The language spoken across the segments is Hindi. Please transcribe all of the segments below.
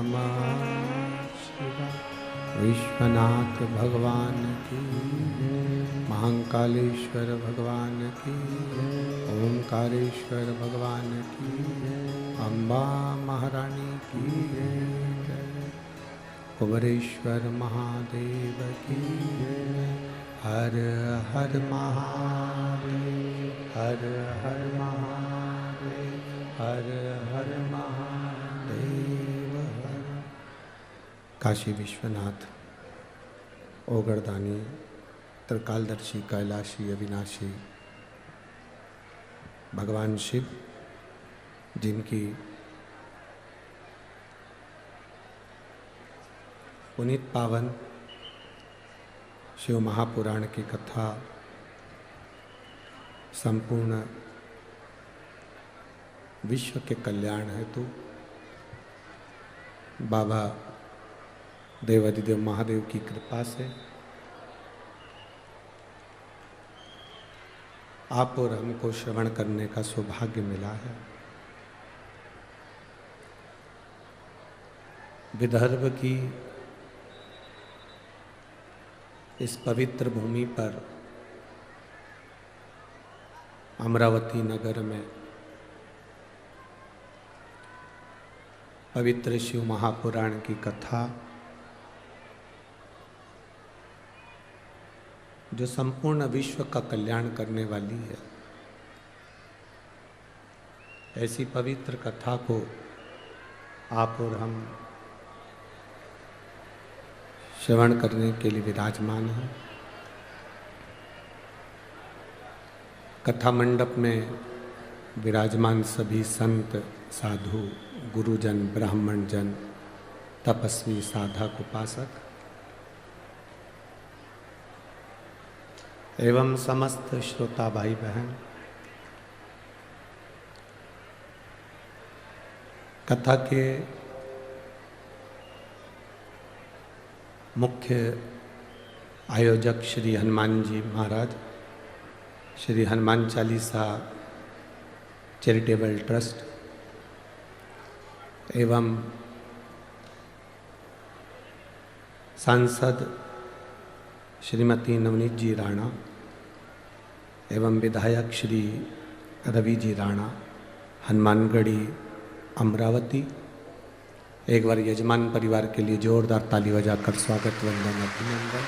नमः शिवाय। विश्वनाथ भगवान की, महाकालेश्वर भगवान की, ओमकारेश्वर भगवान की, अम्बा महारानी की जय। कुबरेश्वर महादेव की जय। हर हर महादेव, हर हर महादेव, हर हर महादेव हर। काशी विश्वनाथ, ओगरदानी, त्रिकालदर्शी, कैलाशी, अविनाशी भगवान शिव, जिनकी पुनीत पावन शिव महापुराण की कथा संपूर्ण विश्व के कल्याण हेतु बाबा देवाधिदेव महादेव की कृपा से आप और हमको श्रवण करने का सौभाग्य मिला है। विदर्भ की इस पवित्र भूमि पर अमरावती नगर में पवित्र शिव महापुराण की कथा, जो संपूर्ण विश्व का कल्याण करने वाली है, ऐसी पवित्र कथा को आप और हम श्रवण करने के लिए विराजमान हैं। कथा मंडप में विराजमान सभी संत, साधु, गुरुजन, ब्राह्मण जन, तपस्वी, साधक, उपासक एवं समस्त श्रोता भाई बहन, कथा के मुख्य आयोजक श्री हनुमान जी महाराज, श्री हनुमान चालीसा चैरिटेबल ट्रस्ट एवं सांसद श्रीमती नवनीत जी राणा एवं विधायक श्री रवि जी राणा, हनुमानगढ़ी, अमरावती, एक बार यजमान परिवार के लिए जोरदार ताली बजाकर स्वागत, वंदन, अभिनंदन।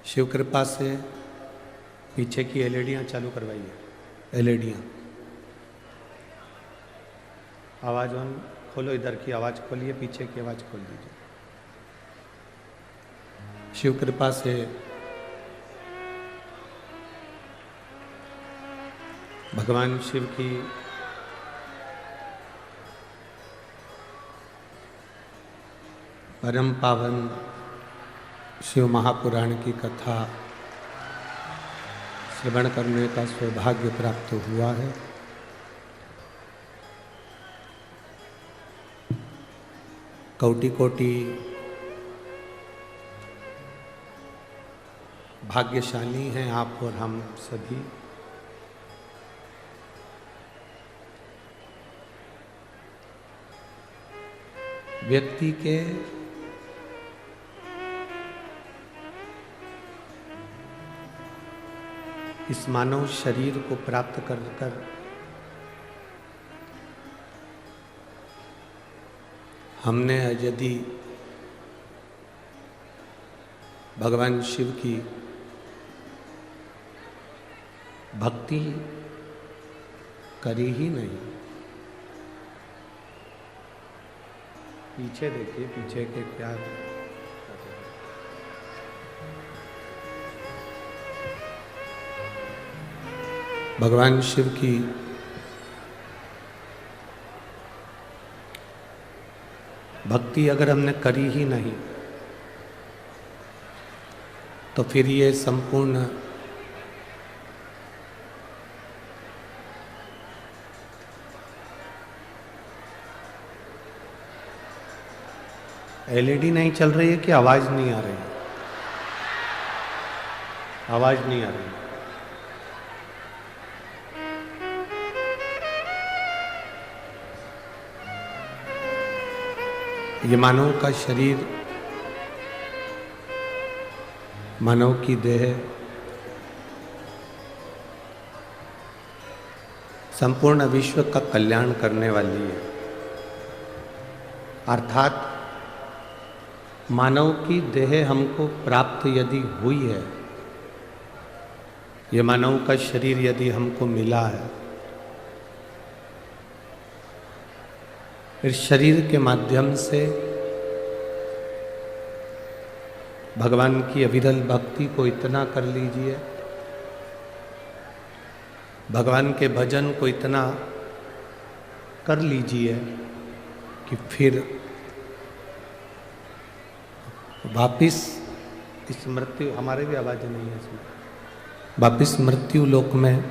शिव कृपा से पीछे की एलईडियाँ चालू करवाइए, एलईडियाँ। आवाज़ ऑन खोलो, इधर की आवाज़ खोलिए, पीछे की आवाज़ खोल दीजिए। शिव कृपा से भगवान शिव की परम पावन शिव महापुराण की कथा श्रवण करने का सौभाग्य प्राप्त हुआ है। कोटि कोटि भाग्यशाली हैं आप और हम सभी। व्यक्ति के इस मानव शरीर को प्राप्त कर हमने यदि भगवान शिव की भक्ति करी ही नहीं, पीछे देखिए, पीछे के क्या भगवान शिव की भक्ति अगर हमने करी ही नहीं तो फिर ये संपूर्ण एलईडी नहीं चल रही है कि आवाज नहीं आ रही है? आवाज नहीं आ रही। ये मानव का शरीर, मानव की देह संपूर्ण विश्व का कल्याण करने वाली है। अर्थात मानव की देह हमको प्राप्त यदि हुई है, ये मानव का शरीर यदि हमको मिला है, इस शरीर के माध्यम से भगवान की अविरल भक्ति को इतना कर लीजिए, भगवान के भजन को इतना कर लीजिए कि फिर वापिस इस मृत्यु, हमारे भी आवाज नहीं है इसमें, वापिस मृत्यु लोक में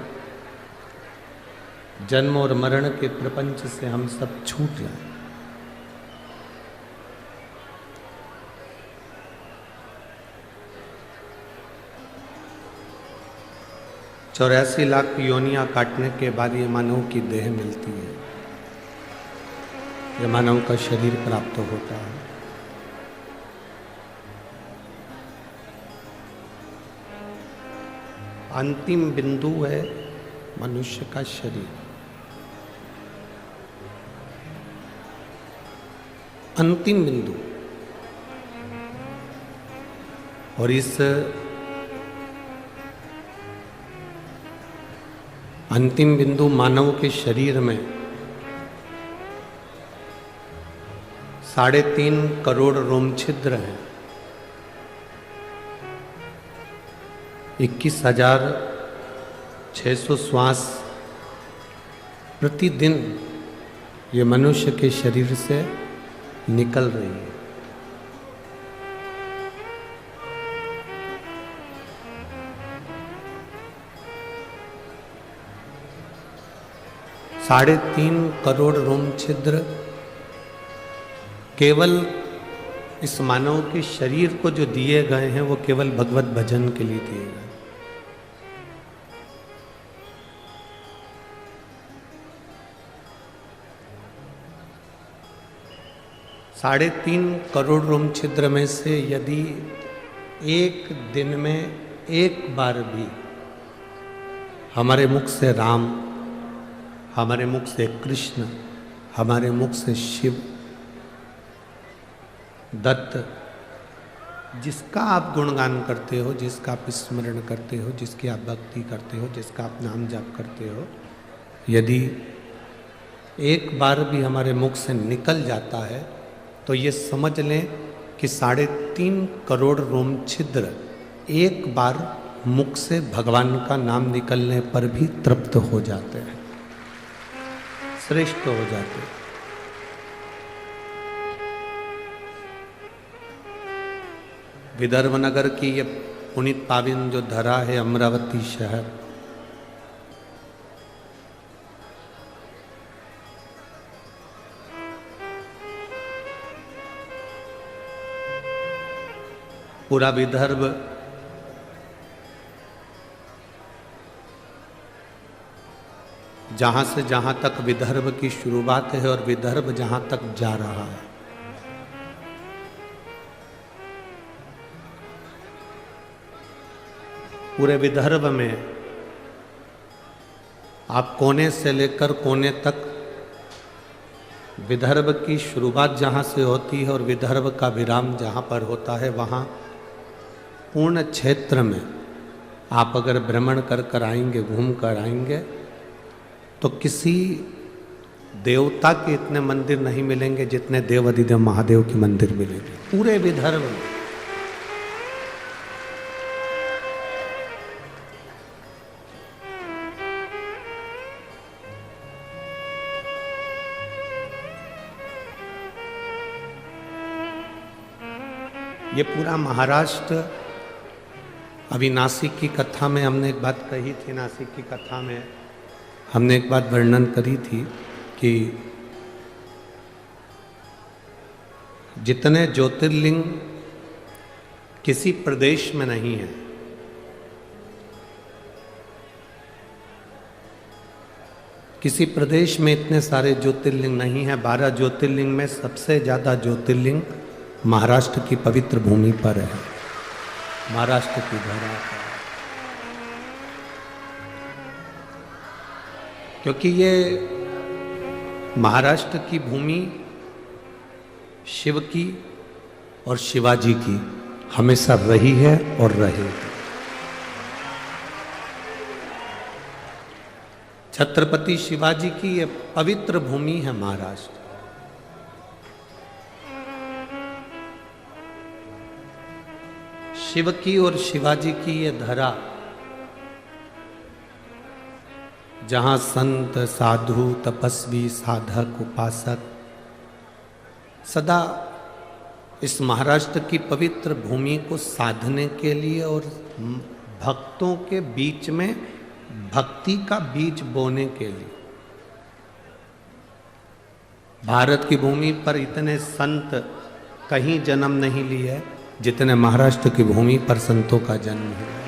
जन्म और मरण के प्रपंच से हम सब छूट जाएं। 84 लाख योनियां काटने के बाद ये मानव की देह मिलती है, ये मानव का शरीर प्राप्त होता है। अंतिम बिंदु है मनुष्य का शरीर, अंतिम बिंदु। और इस अंतिम बिंदु मानव के शरीर में 3.5 करोड़ रोम छिद्र हैं, 21,600 श्वास प्रतिदिन ये मनुष्य के शरीर से निकल रही है। साढ़े 3 करोड़ रोम छिद्र केवल इस मानव के शरीर को जो दिए गए हैं वो केवल भगवत भजन के लिए दिए गए। साढ़े 3 करोड़ रोम छिद्र में से यदि एक दिन में एक बार भी हमारे मुख से राम, हमारे मुख से कृष्ण, हमारे मुख से शिव, दत्त, जिसका आप गुणगान करते हो, जिसका आप स्मरण करते हो, जिसकी आप भक्ति करते हो, जिसका आप नाम जाप करते हो, यदि एक बार भी हमारे मुख से निकल जाता है तो ये समझ लें कि 3.5 करोड़ रोम छिद्र एक बार मुख से भगवान का नाम निकलने पर भी तृप्त हो जाते हैं, श्रेष्ठ हो जाते हैं। विदर्भ नगर की ये पुनीत पावन जो धरा है अमरावती शहर, पूरा विदर्भ जहां से जहां तक विदर्भ की शुरुआत है और विदर्भ जहां तक जा रहा है, पूरे विदर्भ में आप कोने से लेकर कोने तक विदर्भ की शुरुआत जहाँ से होती है और विदर्भ का विराम जहाँ पर होता है, वहाँ पूर्ण क्षेत्र में आप अगर भ्रमण कर कर आएंगे, घूम कर आएंगे, तो किसी देवता के इतने मंदिर नहीं मिलेंगे जितने देवाधिदेव महादेव के मंदिर मिलेंगे पूरे विदर्भ में। ये पूरा महाराष्ट्र, अभी नासिक की कथा में हमने एक बात कही थी, नासिक की कथा में हमने एक बात वर्णन करी थी कि जितने ज्योतिर्लिंग किसी प्रदेश में नहीं है, किसी प्रदेश में इतने सारे ज्योतिर्लिंग नहीं है। 12 ज्योतिर्लिंग में सबसे ज़्यादा ज्योतिर्लिंग महाराष्ट्र की पवित्र भूमि पर है, महाराष्ट्र की धरा पर, क्योंकि ये महाराष्ट्र की भूमि शिव की और शिवाजी की हमेशा रही है और रहेगी। छत्रपति शिवाजी की ये पवित्र भूमि है महाराष्ट्र। शिव की और शिवाजी की ये धरा, जहां संत साधु तपस्वी साधक उपासक सदा इस महाराष्ट्र की पवित्र भूमि को साधने के लिए और भक्तों के बीच में भक्ति का बीज बोने के लिए। भारत की भूमि पर इतने संत कहीं जन्म नहीं लिए जितने महाराष्ट्र की भूमि पर संतों का जन्म हुआ।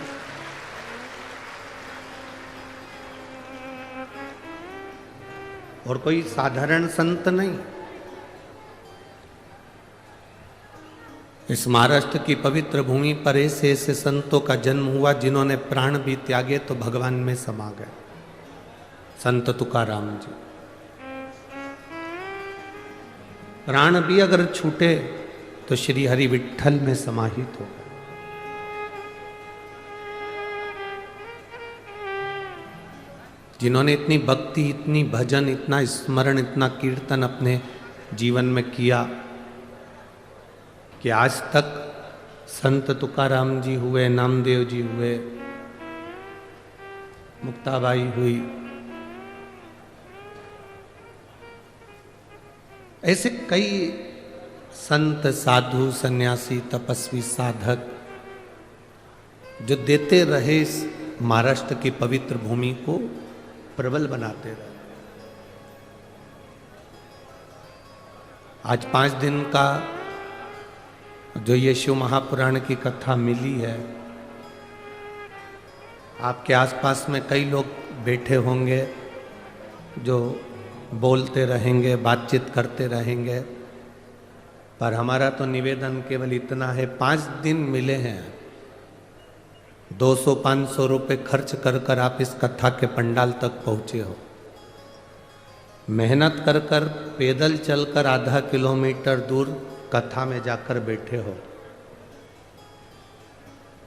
और कोई साधारण संत नहीं, इस महाराष्ट्र की पवित्र भूमि पर ऐसे ऐसे संतों का जन्म हुआ जिन्होंने प्राण भी त्यागे तो भगवान में समा गए। संत तुकाराम जी, प्राण भी अगर छूटे तो श्री हरि विठ्ठल में समाहित हो गए। जिन्होंने इतनी भक्ति, इतनी भजन, इतना स्मरण, इतना कीर्तन अपने जीवन में किया कि आज तक संत तुकाराम जी हुए, नामदेव जी हुए, मुक्ताबाई हुई, ऐसे कई संत साधु सन्यासी तपस्वी साधक जो देते रहे इस महाराष्ट्र की पवित्र भूमि को प्रबल बनाते रहे। आज 5 दिन का जो ये शिव महापुराण की कथा मिली है, आपके आसपास में कई लोग बैठे होंगे जो बोलते रहेंगे, बातचीत करते रहेंगे, पर हमारा तो निवेदन केवल इतना है, 5 दिन मिले हैं, 200-500 रुपये खर्च कर कर आप इस कथा के पंडाल तक पहुँचे हो, मेहनत कर कर पैदल चलकर आधा किलोमीटर दूर कथा में जाकर बैठे हो।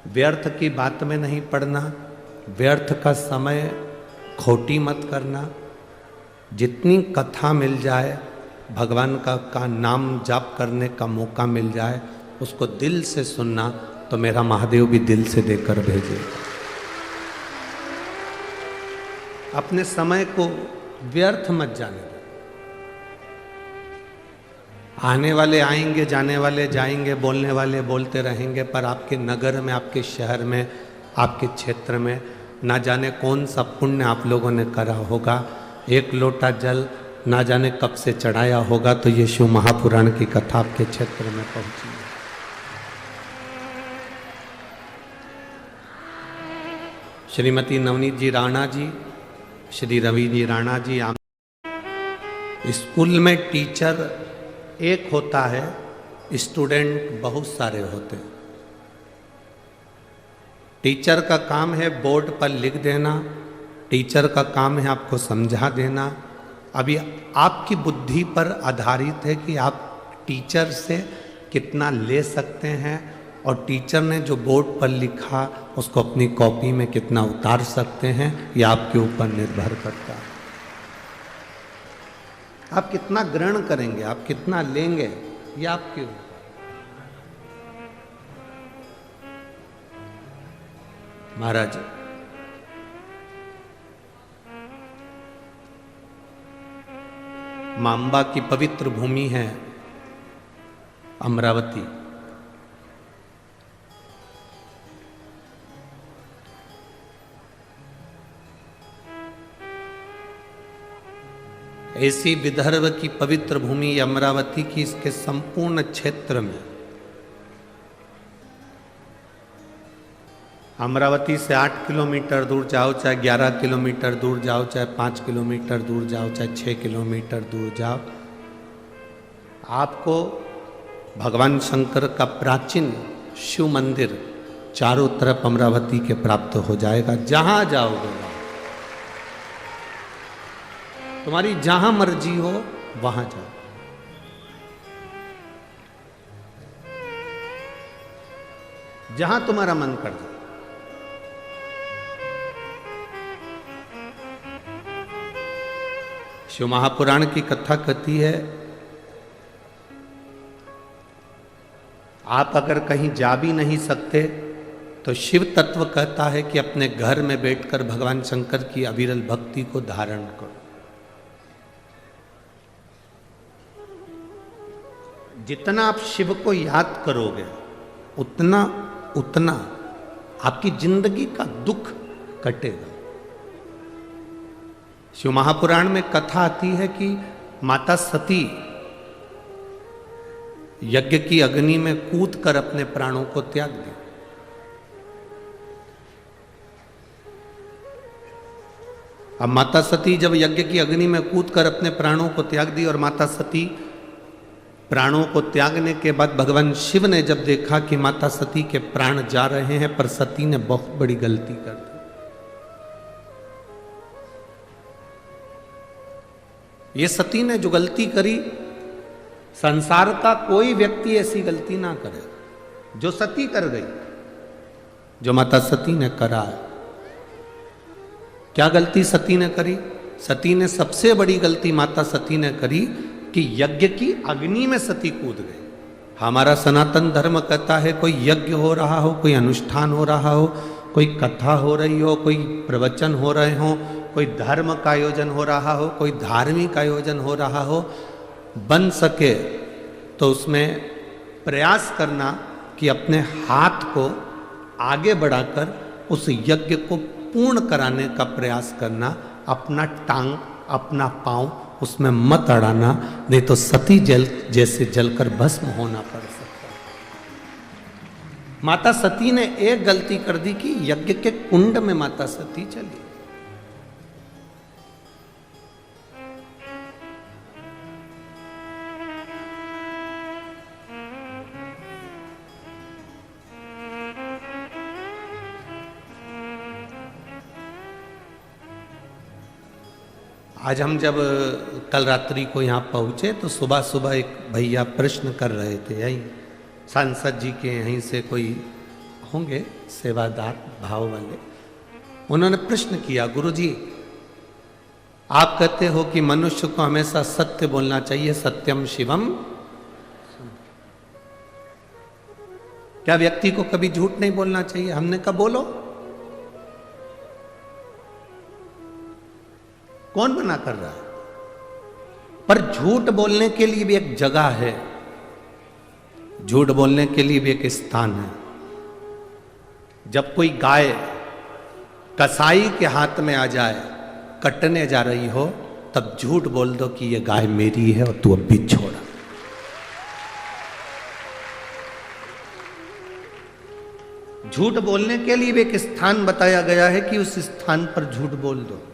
व्यर्थ की बात में नहीं पड़ना, व्यर्थ का समय खोटी मत करना। जितनी कथा मिल जाए, भगवान का नाम जाप करने का मौका मिल जाए, उसको दिल से सुनना, तो मेरा महादेव भी दिल से देकर भेजे। अपने समय को व्यर्थ मत जाने दो। आने वाले आएंगे, जाने वाले जाएंगे, बोलने वाले बोलते रहेंगे, पर आपके नगर में, आपके शहर में, आपके क्षेत्र में ना जाने कौन सा पुण्य आप लोगों ने करा होगा। 1 लोटा जल ना जाने कब से चढ़ाया होगा, तो ये शिव महापुराण की कथा आपके क्षेत्र में पहुंची। श्रीमती नवनीत जी राणा जी, श्री रवि जी राणा जी, स्कूल में टीचर एक होता है, स्टूडेंट बहुत सारे होते हैं। टीचर का काम है बोर्ड पर लिख देना, टीचर का काम है आपको समझा देना। अभी आपकी बुद्धि पर आधारित है कि आप टीचर से कितना ले सकते हैं, और टीचर ने जो बोर्ड पर लिखा उसको अपनी कॉपी में कितना उतार सकते हैं, ये आपके ऊपर निर्भर करता है। आप कितना ग्रहण करेंगे, आप कितना लेंगे, ये आपके ऊपर। महाराज, मांबा की पवित्र भूमि है अमरावती। ऐसी विदर्भ की पवित्र भूमि अमरावती की, इसके संपूर्ण क्षेत्र में अमरावती से 8 किलोमीटर दूर जाओ, चाहे 11 किलोमीटर दूर जाओ, चाहे 5 किलोमीटर दूर जाओ, चाहे 6 किलोमीटर दूर जाओ, आपको भगवान शंकर का प्राचीन शिव मंदिर चारों तरफ अमरावती के प्राप्त हो जाएगा। जहां जाओगे तुम्हारी जहां मर्जी हो वहां जाओ। जहां तुम्हारा मन कर जाए। शिव महापुराण की कथा कहती है, आप अगर कहीं जा भी नहीं सकते तो शिव तत्व कहता है कि अपने घर में बैठकर भगवान शंकर की अविरल भक्ति को धारण करो। जितना आप शिव को याद करोगे उतना उतना आपकी जिंदगी का दुख कटेगा। शिव महापुराण में कथा आती है कि माता सती यज्ञ की अग्नि में कूदकर अपने प्राणों को त्याग दी। अब माता सती जब यज्ञ की अग्नि में कूदकर अपने प्राणों को त्याग दी और माता सती प्राणों को त्यागने के बाद भगवान शिव ने जब देखा कि माता सती के प्राण जा रहे हैं, पर सती ने बहुत बड़ी गलती कर दी। ये सती ने जो गलती करी, संसार का कोई व्यक्ति ऐसी गलती ना करे जो सती कर गई, जो माता सती ने करा है। क्या गलती सती ने करी? सती ने सबसे बड़ी गलती माता सती ने करी कि यज्ञ की अग्नि में सती कूद गई। हमारा सनातन धर्म कहता है कोई यज्ञ हो रहा हो, कोई अनुष्ठान हो रहा हो, कोई कथा हो रही हो, कोई प्रवचन हो रहे हो, कोई धर्म का आयोजन हो रहा हो, कोई धार्मिक आयोजन हो रहा हो, बन सके तो उसमें प्रयास करना कि अपने हाथ को आगे बढ़ाकर उस यज्ञ को पूर्ण कराने का प्रयास करना। अपना टांग, अपना पांव उसमें मत अड़ाना, नहीं तो सती जल जैसे जलकर भस्म होना पड़ सकता है। माता सती ने एक गलती कर दी कि यज्ञ के कुंड में माता सती चली। आज हम जब कल रात्रि को यहाँ पहुँचे तो सुबह सुबह एक भैया प्रश्न कर रहे थे, यहीं सांसद जी के यहीं से कोई होंगे सेवादार भाव वाले। उन्होंने प्रश्न किया, गुरुजी आप कहते हो कि मनुष्य को हमेशा सत्य बोलना चाहिए, सत्यम शिवम, क्या व्यक्ति को कभी झूठ नहीं बोलना चाहिए? हमने कहा बोलो। कौन मना कर रहा है? पर झूठ बोलने के लिए भी एक जगह है, झूठ बोलने के लिए भी एक स्थान है। जब कोई गाय कसाई के हाथ में आ जाए, कटने जा रही हो, तब झूठ बोल दो कि ये गाय मेरी है और तू अब भी छोड़ा। झूठ बोलने के लिए भी एक स्थान बताया गया है कि उस स्थान पर झूठ बोल दो।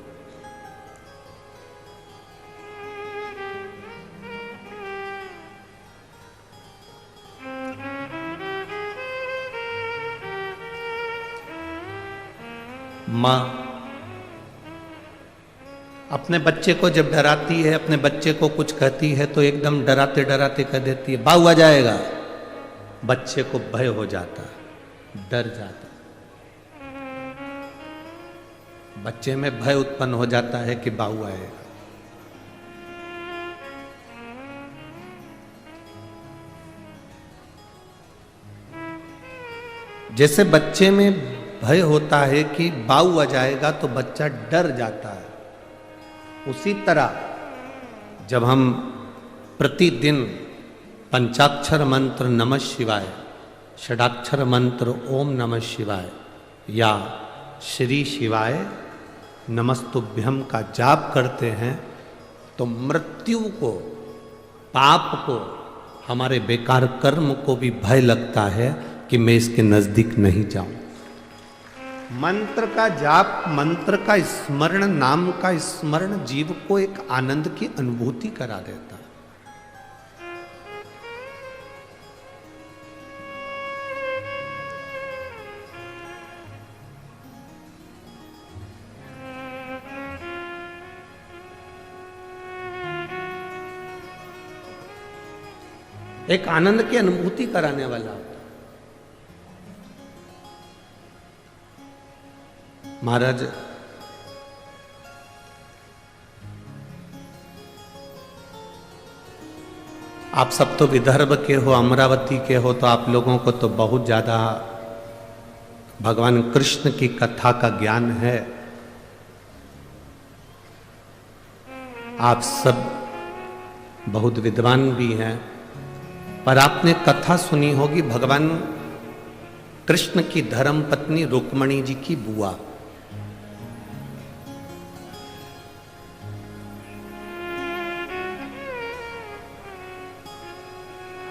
माँ अपने बच्चे को जब डराती है, अपने बच्चे को कुछ कहती है तो एकदम डराते डराते कह देती है बाऊ आ जाएगा। बच्चे को भय हो जाता है, डर जाता है, बच्चे में भय उत्पन्न हो जाता है कि बाऊ आएगा। जैसे बच्चे में भय होता है कि बाऊ आ जाएगा तो बच्चा डर जाता है, उसी तरह जब हम प्रतिदिन पंचाक्षर मंत्र नमः शिवाय, षडाक्षर मंत्र ओम नमः शिवाय या श्री शिवाय नमस्तुभ्यम का जाप करते हैं तो मृत्यु को, पाप को, हमारे बेकार कर्म को भी भय लगता है कि मैं इसके नजदीक नहीं जाऊं। मंत्र का जाप, मंत्र का स्मरण, नाम का स्मरण जीव को एक आनंद की अनुभूति करा देता है। एक आनंद की अनुभूति कराने वाला होता। महाराज आप सब तो विदर्भ के हो, अमरावती के हो, तो आप लोगों को तो बहुत ज्यादा भगवान कृष्ण की कथा का ज्ञान है। आप सब बहुत विद्वान भी हैं, पर आपने कथा सुनी होगी भगवान कृष्ण की धर्म पत्नी रुक्मणी जी की बुआ।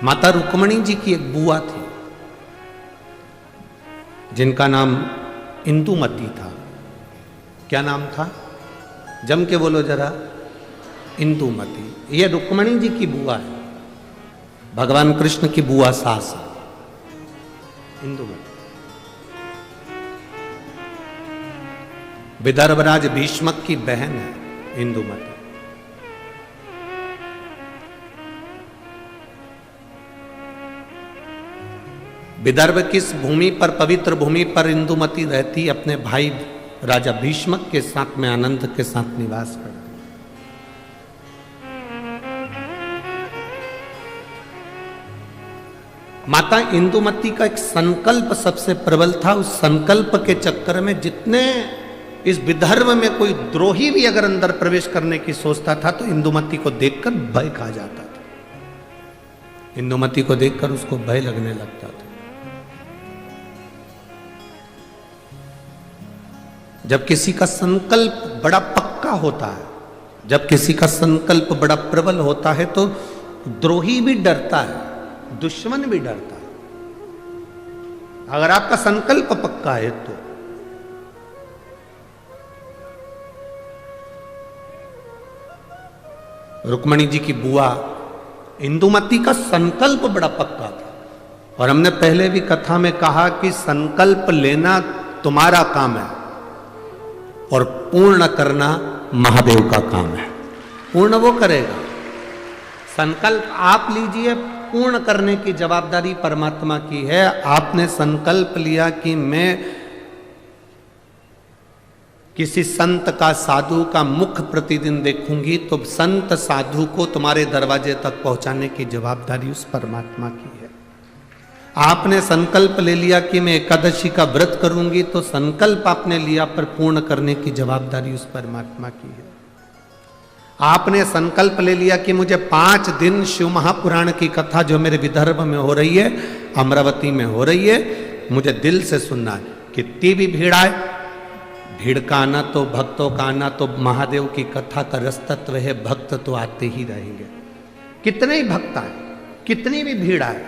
माता रुक्मणी जी की एक बुआ थी जिनका नाम इंदुमती था। क्या नाम था? जम के बोलो जरा। इंदुमती। ये रुक्मणी जी की बुआ है, भगवान कृष्ण की बुआ सास इंदुमती। विदर्भराज भीष्मक की बहन है इंदुमती। विदर्भ किस भूमि पर, पवित्र भूमि पर इंदुमती रहती? अपने भाई राजा भीष्मक के साथ में आनंद के साथ निवास करती। माता इंदुमती का एक संकल्प सबसे प्रबल था। उस संकल्प के चक्कर में जितने इस विदर्भ में कोई द्रोही भी अगर अंदर प्रवेश करने की सोचता था तो इंदुमती को देखकर भय खा जाता था। इंदुमती को देखकर उसको भय लगने लगता था। जब किसी का संकल्प बड़ा पक्का होता है, जब किसी का संकल्प बड़ा प्रबल होता है तो द्रोही भी डरता है, दुश्मन भी डरता है। अगर आपका संकल्प पक्का है तो रुक्मणी जी की बुआ इंदुमती का संकल्प बड़ा पक्का था। और हमने पहले भी कथा में कहा कि संकल्प लेना तुम्हारा काम है और पूर्ण करना महादेव का काम है। पूर्ण वो करेगा। संकल्प आप लीजिए, पूर्ण करने की जवाबदारी परमात्मा की है। आपने संकल्प लिया कि मैं किसी संत का, साधु का मुख प्रतिदिन देखूंगी, तो संत साधु को तुम्हारे दरवाजे तक पहुंचाने की जवाबदारी उस परमात्मा की है। आपने संकल्प ले लिया कि मैं एकादशी का व्रत करूंगी, तो संकल्प आपने लिया पर पूर्ण करने की जवाबदारी उस परमात्मा की है। आपने संकल्प ले लिया कि मुझे 5 दिन शिव महापुराण की कथा जो मेरे विदर्भ में हो रही है, अमरावती में हो रही है, मुझे दिल से सुनना है। कितनी भी भीड़ आए, भीड़ का आना तो, भक्तों का आना तो, महादेव की कथा का रस तत्व है, भक्त तो आते ही रहेंगे। कितने ही भक्त आए, कितनी भी भीड़ आए,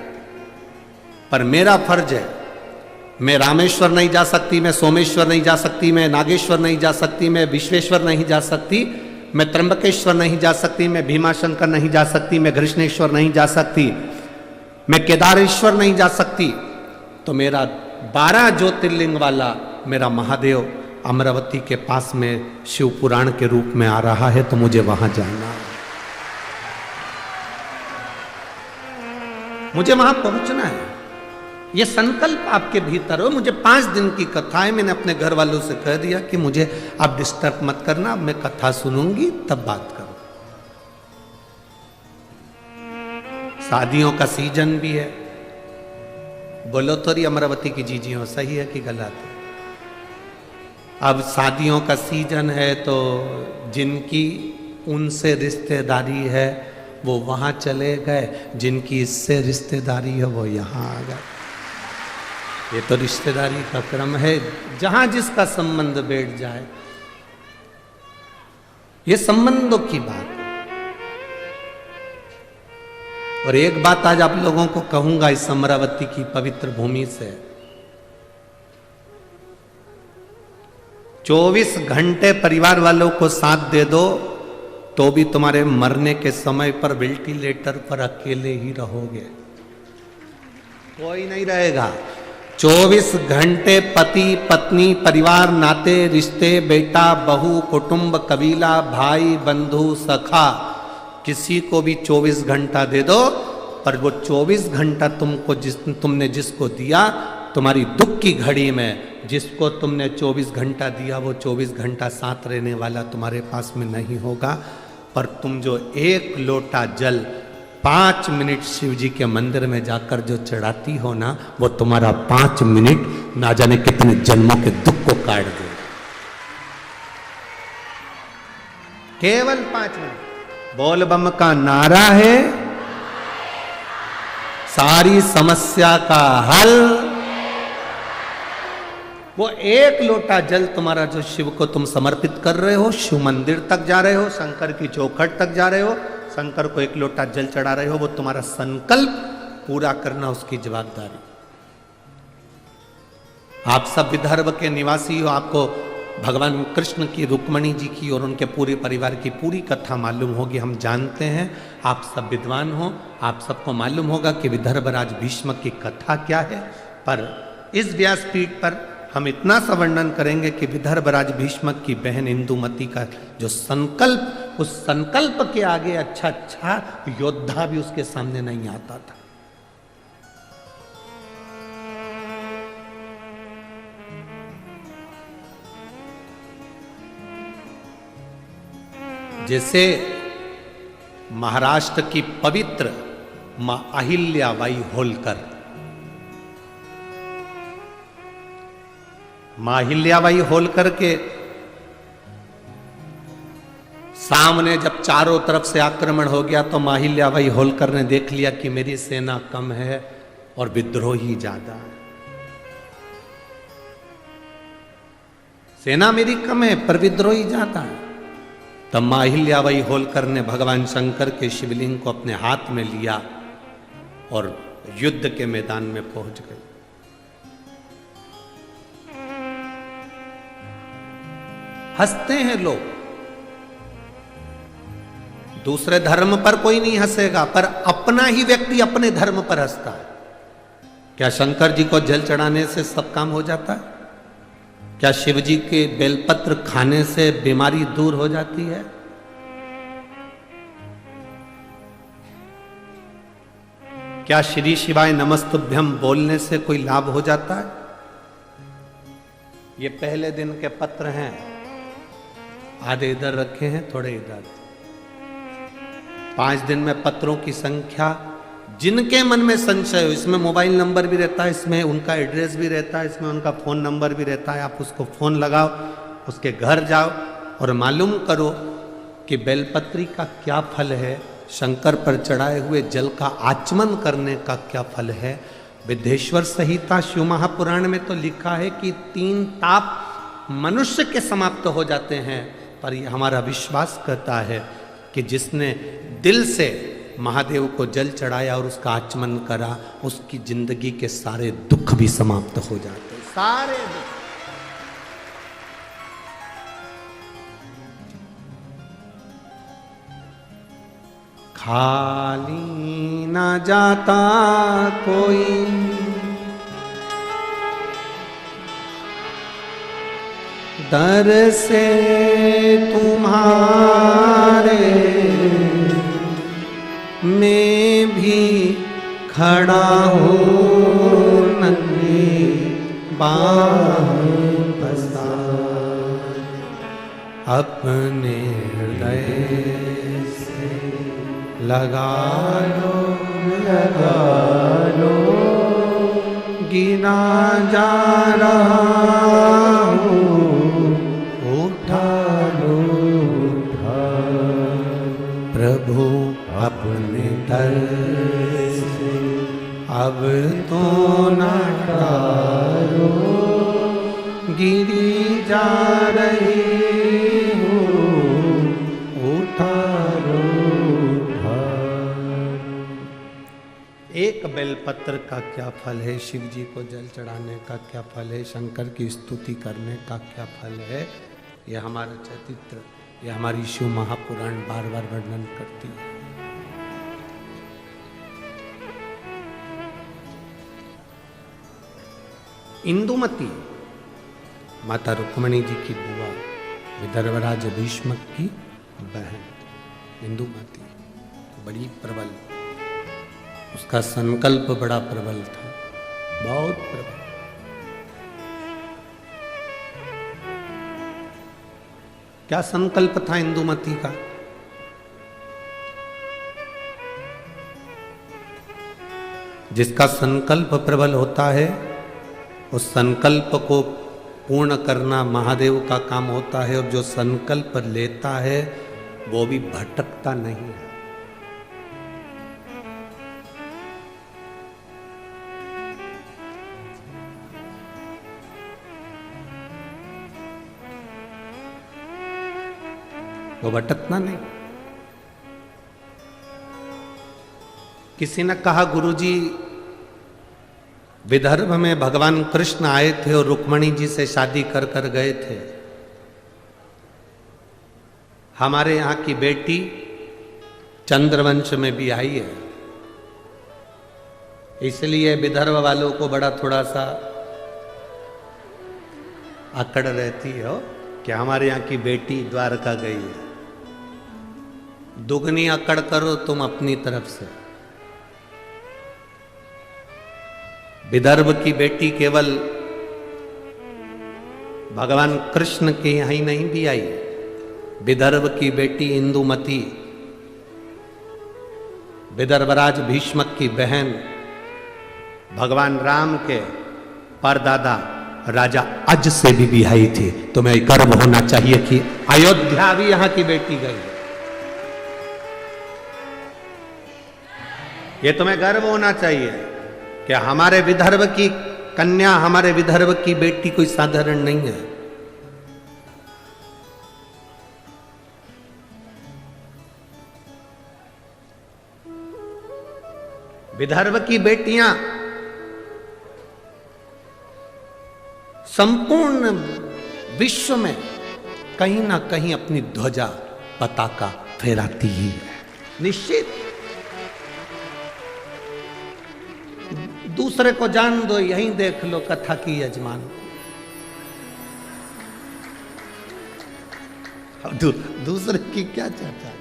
पर मेरा फर्ज है, मैं रामेश्वर नहीं जा सकती, मैं सोमेश्वर नहीं जा सकती, मैं नागेश्वर नहीं जा सकती, मैं विश्वेश्वर नहीं जा सकती, मैं त्र्यंबकेश्वर नहीं जा सकती, मैं भीमाशंकर नहीं जा सकती, मैं कृष्णेश्वर नहीं जा सकती, मैं केदारेश्वर नहीं जा सकती, तो मेरा 12 ज्योतिर्लिंग वाला मेरा महादेव अमरावती के पास में शिव पुराण के रूप में आ रहा है, तो मुझे वहां जाना, मुझे वहां पहुंचना है। ये संकल्प आपके भीतर हो। मुझे 5 दिन की कथा है, मैंने अपने घर वालों से कह दिया कि मुझे आप डिस्टर्ब मत करना, अब मैं कथा सुनूंगी तब बात करूं। शादियों का सीजन भी है। बोलो तो रही अमरावती की जीजियों, सही है कि गलत है? अब शादियों का सीजन है तो जिनकी उनसे रिश्तेदारी है वो वहां चले गए, जिनकी इससे रिश्तेदारी है वो यहां आ गए। ये तो रिश्तेदारी का क्रम है, जहां जिसका संबंध बैठ जाए, ये संबंधों की बात है। और एक बात आज आप लोगों को कहूंगा इस अमरावती की पवित्र भूमि से, 24 घंटे परिवार वालों को साथ दे दो तो भी तुम्हारे मरने के समय पर वेंटिलेटर पर अकेले ही रहोगे, कोई नहीं रहेगा। 24 घंटे पति पत्नी परिवार नाते रिश्ते बेटा बहू कुटुंब कबीला भाई बंधु सखा किसी को भी 24 घंटा दे दो, पर वो 24 घंटा तुमने जिसको दिया तुम्हारी दुख की घड़ी में जिसको तुमने 24 घंटा दिया वो 24 घंटा साथ रहने वाला तुम्हारे पास में नहीं होगा। पर तुम जो एक लोटा जल 5 मिनट शिव जी के मंदिर में जाकर जो चढ़ाती हो ना, वो तुम्हारा 5 मिनट ना जाने कितने जन्मों के दुख को काट दे। केवल 5 मिनट बोल बम का नारा है, सारी समस्या का हल। वो एक लोटा जल तुम्हारा जो शिव को तुम समर्पित कर रहे हो, शिव मंदिर तक जा रहे हो, शंकर की चौखट तक जा रहे हो, शंकर को एक लोटा जल चढ़ा रहे हो, वो तुम्हारा संकल्प पूरा करना उसकी जवाबदारी। आप सब विदर्भ के निवासी हो, आपको भगवान कृष्ण की रुक्मणी जी की और उनके पूरे परिवार की पूरी कथा मालूम होगी, हम जानते हैं। आप सब विद्वान हो, आप सबको मालूम होगा कि विदर्भ राज भीष्म की कथा क्या है। पर इस व्यासपीठ पर हम इतना सा वर्णन करेंगे कि विदर्भ राज भीष्म की बहन इंदुमती का जो संकल्प, उस संकल्प के आगे अच्छा योद्धा भी उसके सामने नहीं आता था। जैसे महाराष्ट्र की पवित्र मां अहिल्याबाई होलकर, मां अहिल्याबाई होलकर के सामने जब चारों तरफ से आक्रमण हो गया तो मां अहिल्याबाई होलकर ने देख लिया कि मेरी सेना कम है और विद्रोही ज्यादा है। सेना मेरी कम है पर विद्रोही ज्यादा है। तब मां अहिल्याबाई होलकर ने भगवान शंकर के शिवलिंग को अपने हाथ में लिया और युद्ध के मैदान में पहुंच गई। हंसते हैं लोग, दूसरे धर्म पर कोई नहीं हंसेगा, पर अपना ही व्यक्ति अपने धर्म पर हंसता है। क्या शंकर जी को जल चढ़ाने से सब काम हो जाता है? क्या शिव जी के बेलपत्र खाने से बीमारी दूर हो जाती है? क्या श्री शिवाय नमस्तुभ्यम बोलने से कोई लाभ हो जाता है? ये पहले दिन के पत्र हैं, आधे इधर रखे हैं, थोड़े इधर। 5 दिन में पत्रों की संख्या, जिनके मन में संशय हो, इसमें मोबाइल नंबर भी रहता है, इसमें उनका एड्रेस भी रहता है, इसमें उनका फोन नंबर भी रहता है। आप उसको फोन लगाओ, उसके घर जाओ और मालूम करो कि बेलपत्री का क्या फल है, शंकर पर चढ़ाए हुए जल का आचमन करने का क्या फल है। विद्येश्वर संहिता शिव महापुराण में तो लिखा है कि 3 ताप मनुष्य के समाप्त हो जाते हैं, पर यह हमारा विश्वास कहता है कि जिसने दिल से महादेव को जल चढ़ाया और उसका आचमन करा, उसकी जिंदगी के सारे दुख भी समाप्त हो जाते, सारे दुख। खाली ना जाता कोई दर से तुम्हारे, मैं भी खड़ा हूँ नंगी बाहें पसार, अपने हृदय से लगा लो गिना जा रहा हूँ, उठा लो प्रभु अपने दर से अब तो न टालो, गिरी जा रही हूँ, उठा लो। एक बेलपत्र का क्या फल है, शिव जी को जल चढ़ाने का क्या फल है, शंकर की स्तुति करने का क्या फल है, यह हमारा चरित्र, यह हमारी शिव महापुराण बार बार वर्णन करती है। इंदुमती माता रुक्मणी जी की बुआ, विदर्भराज भीष्मक की बहन इंदुमती बड़ी प्रबल, उसका संकल्प बड़ा प्रबल था, बहुत प्रबल। क्या संकल्प था इंदुमती का? जिसका संकल्प प्रबल होता है उस संकल्प को पूर्ण करना महादेव का काम होता है, और जो संकल्प लेता है वो भी भटकता नहीं है। वो भटकना नहीं। किसी ने कहा, गुरुजी विदर्भ में भगवान कृष्ण आए थे और रुक्मणी जी से शादी कर कर गए थे। हमारे यहाँ की बेटी चंद्रवंश में भी आई है, इसलिए विदर्भ वालों को बड़ा थोड़ा सा अकड़ रहती है कि हमारे यहाँ की बेटी द्वारका गई है। दुगनी अकड़ करो तुम अपनी तरफ से। विदर्भ की बेटी केवल भगवान कृष्ण के यहाँ ही नहीं भी आई, विदर्भ की बेटी इंदुमती विदर्भराज भीष्मक की बहन, भगवान राम के परदादा राजा अज से भी आई थी। तुम्हें गर्व होना चाहिए कि अयोध्या भी यहां की बेटी गई। ये तुम्हें गर्व होना चाहिए कि हमारे विदर्भ की कन्या, हमारे विदर्भ की बेटी कोई साधारण नहीं है। विदर्भ की बेटियां संपूर्ण विश्व में कहीं ना कहीं अपनी ध्वजा पताका फहराती ही है, निश्चित। दूसरे को जान दो, यहीं देख लो कथा की यजमान। अब दूसरे की क्या चर्चा है?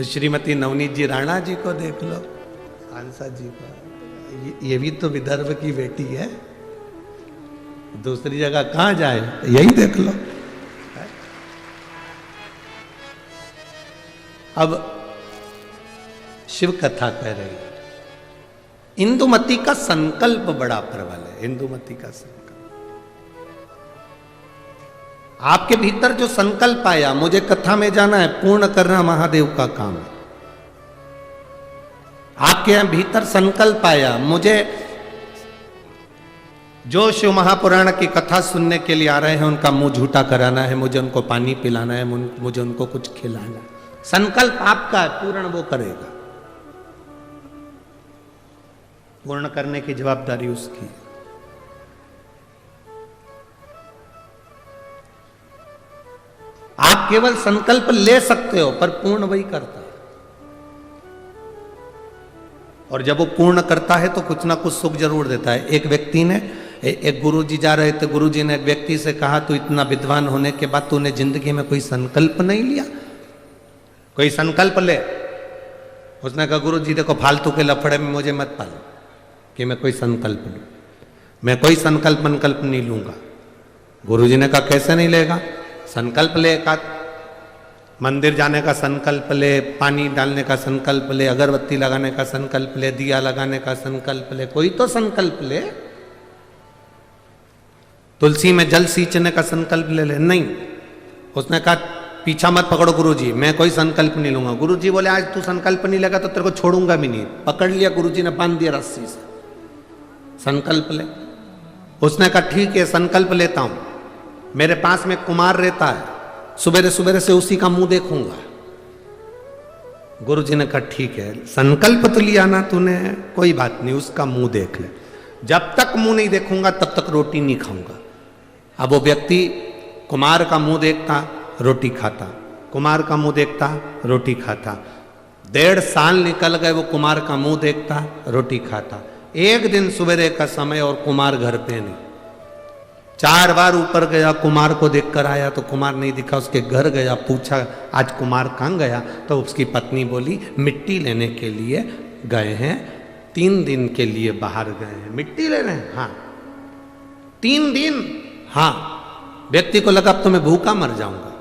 श्रीमती नवनीत जी राणा जी को देख लो, सांसद जी को, ये भी तो विदर्भ की बेटी है। दूसरी जगह कहां जाए, यही देख लो। अब शिव कथा कह रही है, इंदुमती का संकल्प बड़ा प्रबल है। इंदुमती का संकल्प, आपके भीतर जो संकल्प आया, मुझे कथा में जाना है, पूर्ण करना महादेव का काम है। आपके यहां भीतर संकल्प आया, मुझे जो शिव महापुराण की कथा सुनने के लिए आ रहे हैं उनका मुंह झूठा कराना है, मुझे उनको पानी पिलाना है, मुझे उनको कुछ खिलाना है। संकल्प आपका है, पूर्ण वो करेगा। पूर्ण करने की जवाबदारी उसकी। आप केवल संकल्प ले सकते हो, पर पूर्ण वही करता है। और जब वो पूर्ण करता है तो कुछ ना कुछ सुख जरूर देता है। एक व्यक्ति ने, एक गुरुजी जा रहे थे, गुरुजी ने एक व्यक्ति से कहा, तू इतना विद्वान होने के बाद तूने जिंदगी में कोई संकल्प नहीं लिया, कोई संकल्प ले। उसने कहा, गुरुजी देखो फालतू के लफड़े में मुझे मत पालो कि मैं कोई संकल्प लूं, मैं कोई संकल्प नहीं लूंगा। गुरुजी ने कहा, कैसे नहीं लेगा? संकल्प ले, का मंदिर जाने का संकल्प ले, पानी डालने का संकल्प ले, अगरबत्ती लगाने का संकल्प ले, दिया लगाने का संकल्प ले, कोई तो संकल्प ले। तुलसी में जल सींचने का संकल्प ले ले। नहीं, उसने कहा, पीछा मत पकड़ो गुरुजी, मैं कोई संकल्प नहीं लूंगा। गुरुजी बोले, आज तू संकल्प नहीं लेगा तो तेरे को छोड़ूंगा भी नहीं। पकड़ लिया गुरुजी ने, बांध दिया रस्सी से। संकल्प ले। उसने कहा, ठीक है संकल्प लेता हूं। मेरे पास में कुमार रहता है, सुबह सुबह से उसी का मुंह देखूंगा। गुरु जी ने कहा ठीक है, संकल्प तो लिया ना तूने, कोई बात नहीं, उसका मुंह देख ले। जब तक मुंह नहीं देखूंगा तब तक रोटी नहीं खाऊंगा। अब वो व्यक्ति कुमार का मुंह देखता, रोटी खाता, कुमार का मुंह देखता, रोटी खाता। 1.5 साल निकल गए, वो कुमार का मुंह देखता, रोटी खाता। एक दिन सवेरे का समय और कुमार घर पे नहीं। 4 बार ऊपर गया, कुमार को देखकर आया तो कुमार नहीं दिखा। उसके घर गया, पूछा आज कुमार कहाँ गया, तो उसकी पत्नी बोली मिट्टी लेने के लिए गए हैं, 3 दिन के लिए बाहर गए हैं। मिट्टी ले रहे हैं? हाँ। 3 दिन? हाँ। व्यक्ति को लगा अब तो मैं भूखा मर जाऊंगा।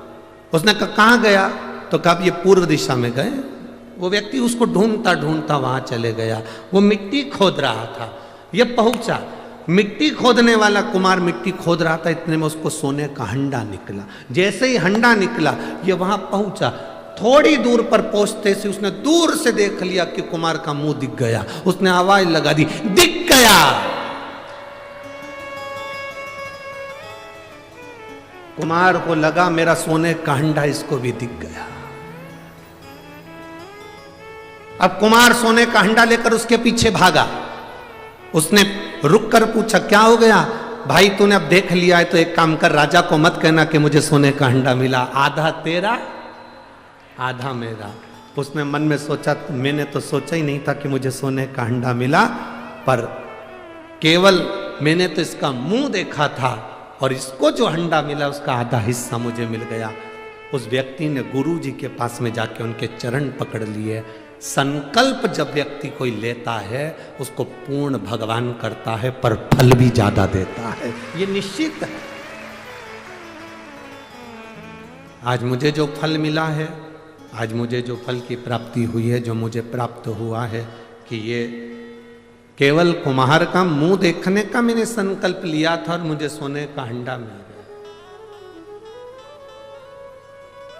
उसने कहा कहाँ गया, तो कहा ये पूर्व दिशा में गए। वो व्यक्ति उसको ढूंढता ढूंढता वहां चले गया। वो मिट्टी खोद रहा था, ये पहुंचा। मिट्टी खोदने वाला कुमार मिट्टी खोद रहा था, इतने में उसको सोने का हंडा निकला। जैसे ही हंडा निकला, ये वहां पहुंचा। थोड़ी दूर पर पहुंचते से उसने दूर से देख लिया कि कुमार का मुंह दिख गया। उसने आवाज लगा दी, दिख गया। कुमार को लगा मेरा सोने का हंडा इसको भी दिख गया। अब कुमार सोने का हंडा लेकर उसके पीछे भागा। उसने रुक कर पूछा क्या हो गया भाई, तूने अब देख लिया है तो एक काम कर, राजा को मत कहना कि मुझे सोने का हंडा मिला, आधा तेरा आधा मेरा। उसने मन में सोचा, मैंने तो सोचा ही नहीं था कि मुझे सोने का हंडा मिला, पर केवल मैंने तो इसका मुंह देखा था और इसको जो हंडा मिला उसका आधा हिस्सा मुझे मिल गया। उस व्यक्ति ने गुरु जी के पास में जाके उनके चरण पकड़ लिए। संकल्प जब व्यक्ति कोई लेता है उसको पूर्ण भगवान करता है, पर फल भी ज्यादा देता है, ये निश्चित है। आज मुझे जो फल मिला है, आज मुझे जो फल की प्राप्ति हुई है, जो मुझे प्राप्त हुआ है, कि ये केवल कुम्हार का मुंह देखने का मैंने संकल्प लिया था और मुझे सोने का हंडा मिल गया।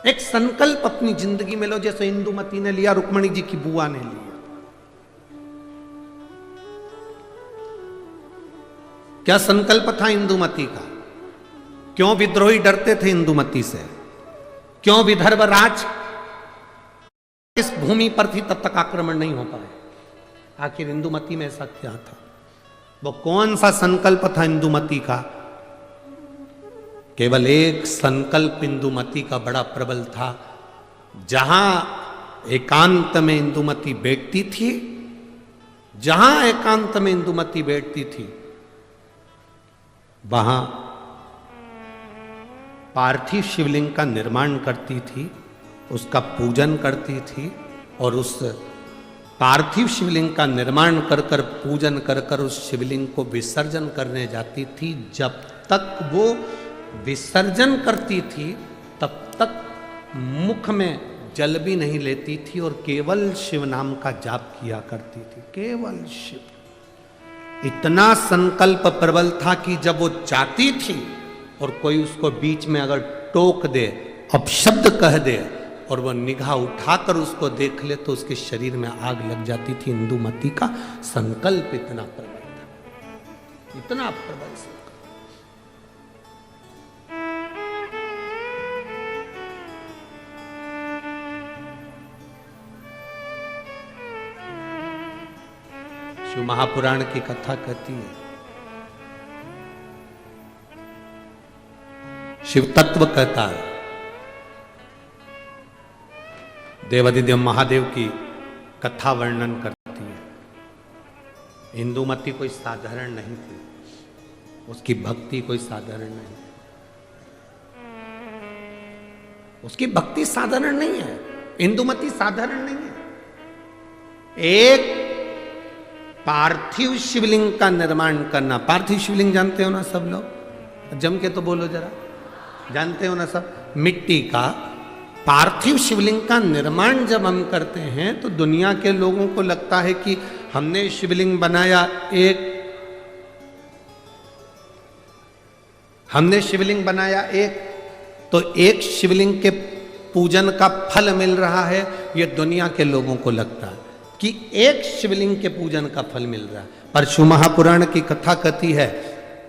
एक संकल्प अपनी जिंदगी में लो, जैसे इंदुमती ने लिया, रुक्मणी जी की बुआ ने लिया। क्या संकल्प था इंदुमती का? क्यों विद्रोही डरते थे इंदुमती से? क्यों विदर्भ राज इस भूमि पर थी तब तक आक्रमण नहीं हो पाए? आखिर इंदुमती में ऐसा क्या था? वो कौन सा संकल्प था इंदुमती का? केवल एक संकल्प इंदुमती का बड़ा प्रबल था। जहां एकांत में इंदुमती बैठती थी, जहां एकांत में इंदुमती बैठती थी, वहां पार्थिव शिवलिंग का निर्माण करती थी, उसका पूजन करती थी, और उस पार्थिव शिवलिंग का निर्माण कर कर पूजन कर कर उस शिवलिंग को विसर्जन करने जाती थी। जब तक वो विसर्जन करती थी तब तक मुख में जल भी नहीं लेती थी और केवल शिव नाम का जाप किया करती थी, केवल शिव। इतना संकल्प प्रबल था कि जब वो जाती थी और कोई उसको बीच में अगर टोक दे, अपशब्द कह दे और वो निगाह उठाकर उसको देख ले तो उसके शरीर में आग लग जाती थी। इंदुमती का संकल्प इतना प्रबल था, इतना प्रबल संकल्प। शिव महापुराण की कथा कहती है, शिव तत्व कहता है, देवादिदेव महादेव की कथा वर्णन करती है। इंदुमती कोई साधारण नहीं थी, उसकी भक्ति कोई साधारण नहीं, उसकी भक्ति साधारण नहीं है। इंदुमती साधारण नहीं है। एक पार्थिव शिवलिंग का निर्माण करना, पार्थिव शिवलिंग जानते हो ना सब लोग, जम के तो बोलो जरा, जानते हो ना सब? मिट्टी का पार्थिव शिवलिंग का निर्माण जब हम करते हैं तो दुनिया के लोगों को लगता है कि हमने शिवलिंग बनाया, हमने शिवलिंग बनाया एक, तो एक शिवलिंग के पूजन का फल मिल रहा है। ये दुनिया के लोगों को लगता है कि एक शिवलिंग के पूजन का फल मिल रहा है, पर शिव महापुराण की कथा कहती है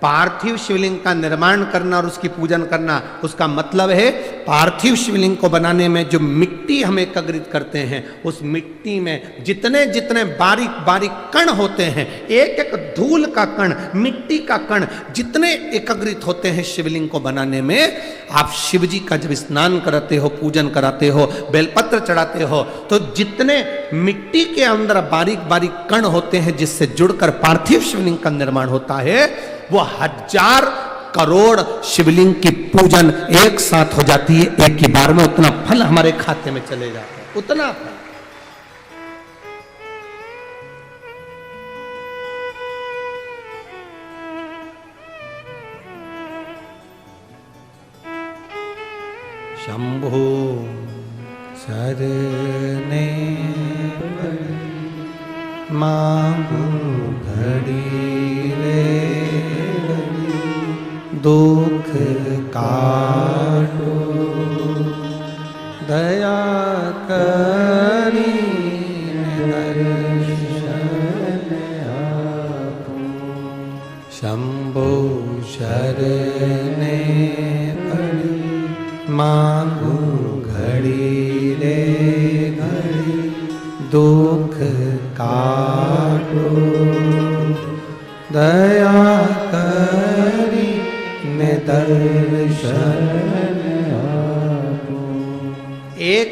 पार्थिव शिवलिंग का निर्माण करना और उसकी पूजन करना, उसका मतलब है पार्थिव शिवलिंग को बनाने में जो मिट्टी हम एकत्रित करते हैं, उस मिट्टी में जितने जितने बारीक बारीक कण होते हैं, एक एक धूल का कण, मिट्टी का कण जितने एकत्रित होते हैं शिवलिंग को बनाने में, आप शिव जी का जब स्नान कराते हो, पूजन कराते हो, बेलपत्र चढ़ाते हो, तो जितने मिट्टी के अंदर बारीक बारीक कण होते हैं जिससे जुड़कर पार्थिव शिवलिंग का निर्माण होता है, वो 1000 करोड़ शिवलिंग की पूजन एक साथ हो जाती है। एक ही बार में उतना फल हमारे खाते में चले जाता है, उतना फल। शंभो शरणे मांगू घड़ी रे, दुख काटो दया करी दर्शन आपो। शंभो शरणे पड़ी मांगू घड़ी रे घड़ी, दुख काटो दया करी दर्शन आपो। एक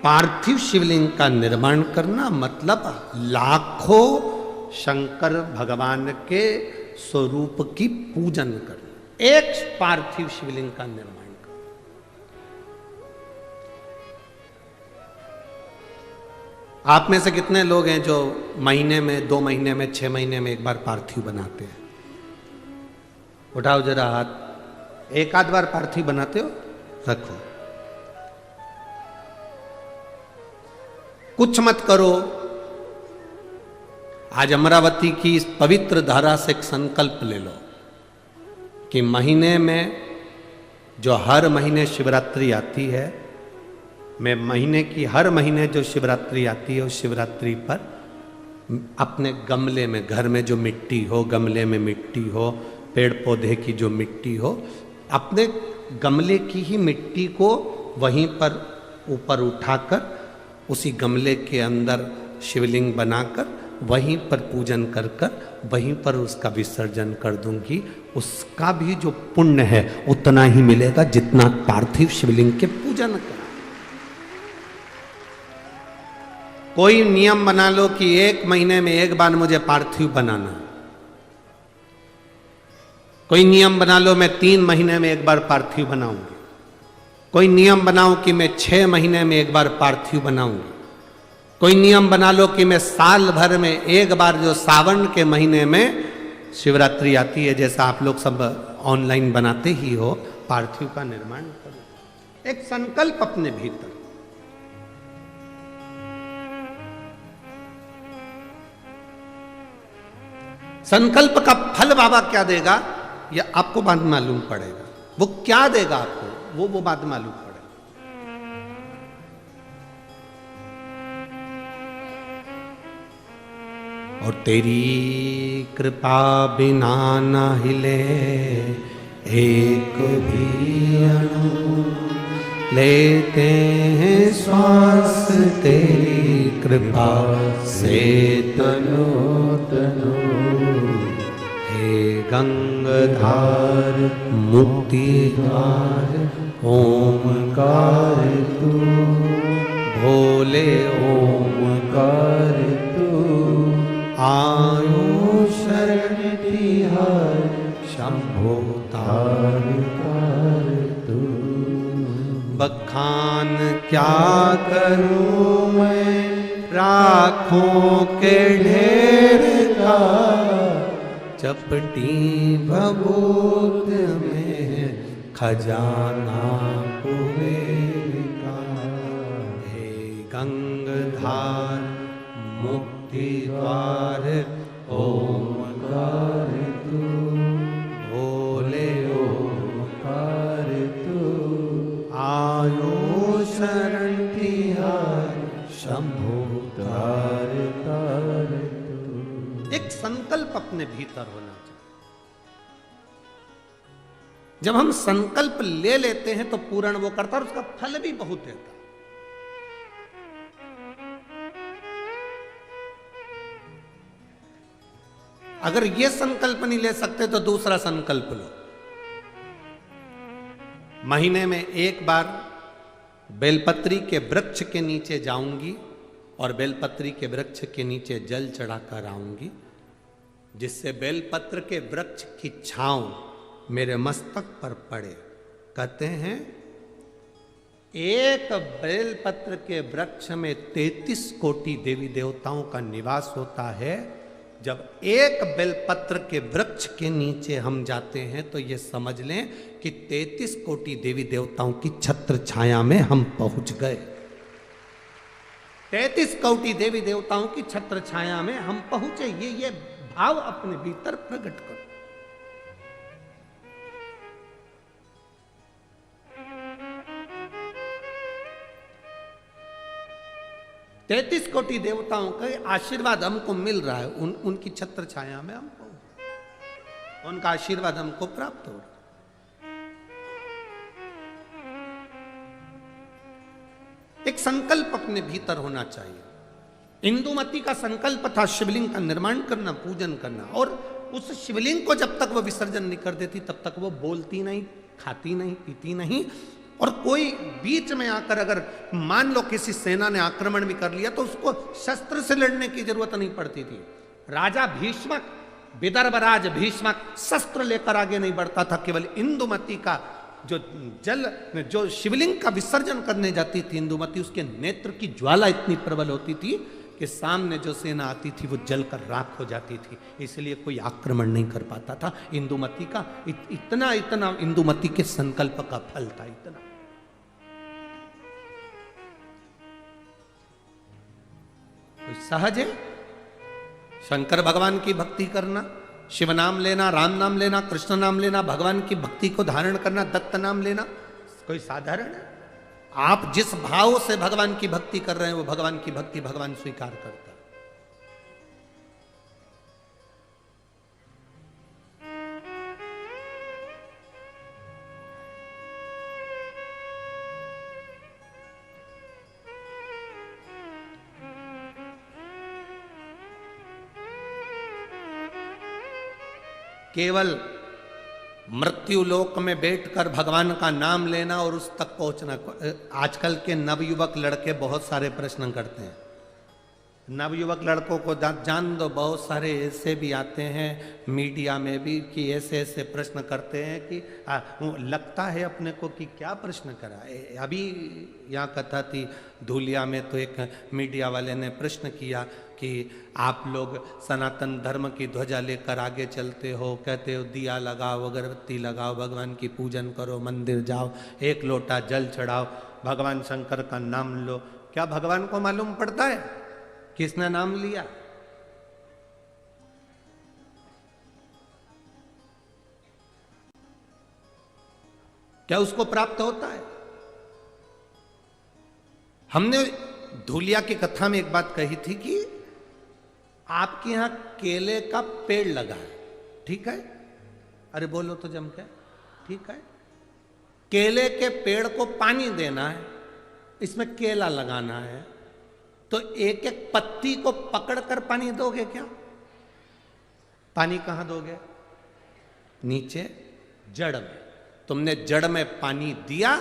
पार्थिव शिवलिंग का निर्माण करना मतलब लाखों शंकर भगवान के स्वरूप की पूजन करना। एक पार्थिव शिवलिंग का निर्माण करना। आप में से कितने लोग हैं जो महीने में, 2 महीने में, 6 महीने में एक बार पार्थिव बनाते हैं? उठाओ जरा हाथ। एक आध बार पार्थिव बनाते हो? रखो। कुछ मत करो। आज अमरावती की इस पवित्र धारा से एक संकल्प ले लो कि महीने में, जो हर महीने शिवरात्रि आती है, मैं महीने की हर महीने जो शिवरात्रि आती है, उस शिवरात्रि पर अपने गमले में, घर में जो मिट्टी हो, गमले में मिट्टी हो, पेड़ पौधे की जो मिट्टी हो, अपने गमले की ही मिट्टी को वहीं पर ऊपर उठाकर उसी गमले के अंदर शिवलिंग बनाकर वहीं पर पूजन कर कर वहीं पर उसका विसर्जन कर दूंगी। उसका भी जो पुण्य है उतना ही मिलेगा जितना पार्थिव शिवलिंग के पूजन का। कोई नियम बना लो कि 1 महीने में एक बार मुझे पार्थिव बनाना। कोई नियम बना लो मैं 3 महीने में एक बार पार्थिव बनाऊंगी। कोई नियम बनाओ कि मैं 6 महीने में एक बार पार्थिव बनाऊंगी। कोई नियम बना लो कि मैं साल भर में एक बार, जो सावन के महीने में शिवरात्रि आती है, जैसा आप लोग सब ऑनलाइन बनाते ही हो, पार्थिव का निर्माण करो। एक संकल्प अपने भीतर। संकल्प का फल बाबा क्या देगा यह आपको बाद में मालूम पड़ेगा। वो क्या देगा आपको वो बाद में मालूम पड़ेगा। और तेरी कृपा बिना न हिले एक भी अणु, लेते हैं श्वास तेरी कृपा से तनो तनो। हे गंगाधार मुक्ति द्वार ओमकार तू, भोले ओमकार तू। आयो शरण तिहार शंभो तार तार तू। बखान क्या करूं मैं राखों के ढेर का, चपटी भभूत में खजाना कुबेर का। हे गंगाधार मुक्ति द्वार ओमकार तू, भोले ओमकार तू। आयो शरण तिहार शंभो तार तार तू। एक संकल्प अपने भीतर होना चाहिए। जब हम संकल्प ले लेते हैं तो पूर्ण वो करता है और उसका फल भी बहुत देता है। अगर ये संकल्प नहीं ले सकते तो दूसरा संकल्प लो। महीने में एक बार बेलपत्री के वृक्ष के नीचे जाऊंगी और बेलपत्री के वृक्ष के नीचे जल चढ़ाकर आऊंगी, जिससे बेलपत्र के वृक्ष की छांव मेरे मस्तक पर पड़े। कहते हैं एक बेलपत्र के वृक्ष में 33 कोटि देवी देवताओं का निवास होता है। जब एक बेलपत्र के वृक्ष के नीचे हम जाते हैं तो ये समझ लें कि 33 कोटि देवी देवताओं की छत्र छाया में हम पहुंच गए। 33 कोटि देवी देवताओं की छत्र छाया में हम पहुंचे। ये भाव अपने भीतर प्रकट करो। तैतीस कोटि देवताओं का आशीर्वाद हमको मिल रहा है। उनकी छत्र छाया में हम पहुंचे, उनका आशीर्वाद हमको प्राप्त हो रहा है। एक संकल्प अपने भीतर होना चाहिए। इंदुमती का संकल्प था शिवलिंग का निर्माण करना, पूजन करना, और उस शिवलिंग को जब तक वो विसर्जन नहीं कर देती तब तक वो बोलती नहीं, खाती नहीं, पीती नहीं। और कोई बीच में आकर अगर मान लो किसी सेना ने आक्रमण भी कर लिया तो उसको शस्त्र से लड़ने की जरूरत नहीं पड़ती थी। राजा भीष्मक, विदर्भराज भीष्मक शस्त्र लेकर आगे नहीं बढ़ता था। केवल इंदुमती का जो शिवलिंग का विसर्जन करने जाती थी इंदुमती, उसके नेत्र की ज्वाला इतनी प्रबल होती थी कि सामने जो सेना आती थी वो जलकर राख हो जाती थी। इसलिए कोई आक्रमण नहीं कर पाता था। इंदुमती का इतना इंदुमती के संकल्प का फल था। इतना कोई सहज है शंकर भगवान की भक्ति करना, शिव नाम लेना, राम नाम लेना, कृष्ण नाम लेना, भगवान की भक्ति को धारण करना, दत्त नाम लेना कोई साधारण है? आप जिस भाव से भगवान की भक्ति कर रहे हैं वो भगवान की भक्ति भगवान स्वीकार करता है। केवल मृत्यु लोक में बैठकर भगवान का नाम लेना और उस तक पहुंचना। आजकल के नवयुवक लड़के बहुत सारे प्रश्न करते हैं। नवयुवक लड़कों को जान दो, बहुत सारे ऐसे भी आते हैं मीडिया में भी कि ऐसे ऐसे प्रश्न करते हैं कि लगता है अपने को कि क्या प्रश्न करा। अभी यहाँ कथा थी धूलिया में, तो एक मीडिया वाले ने प्रश्न किया कि आप लोग सनातन धर्म की ध्वजा लेकर आगे चलते हो, कहते हो दिया लगाओ, अगरबत्ती लगाओ, भगवान की पूजन करो, मंदिर जाओ, एक लोटा जल चढ़ाओ, भगवान शंकर का नाम लो। क्या भगवान को मालूम पड़ता है किसने नाम लिया? क्या उसको प्राप्त होता है? हमने धूलिया की कथा में एक बात कही थी कि आपके यहां केले का पेड़ लगा है, ठीक है? अरे बोलो तो जम के, ठीक है? केले के पेड़ को पानी देना है, इसमें केला लगाना है, तो एक एक पत्ती को पकड़कर पानी दोगे क्या? पानी कहां दोगे? नीचे जड़ में। तुमने जड़ में पानी दिया,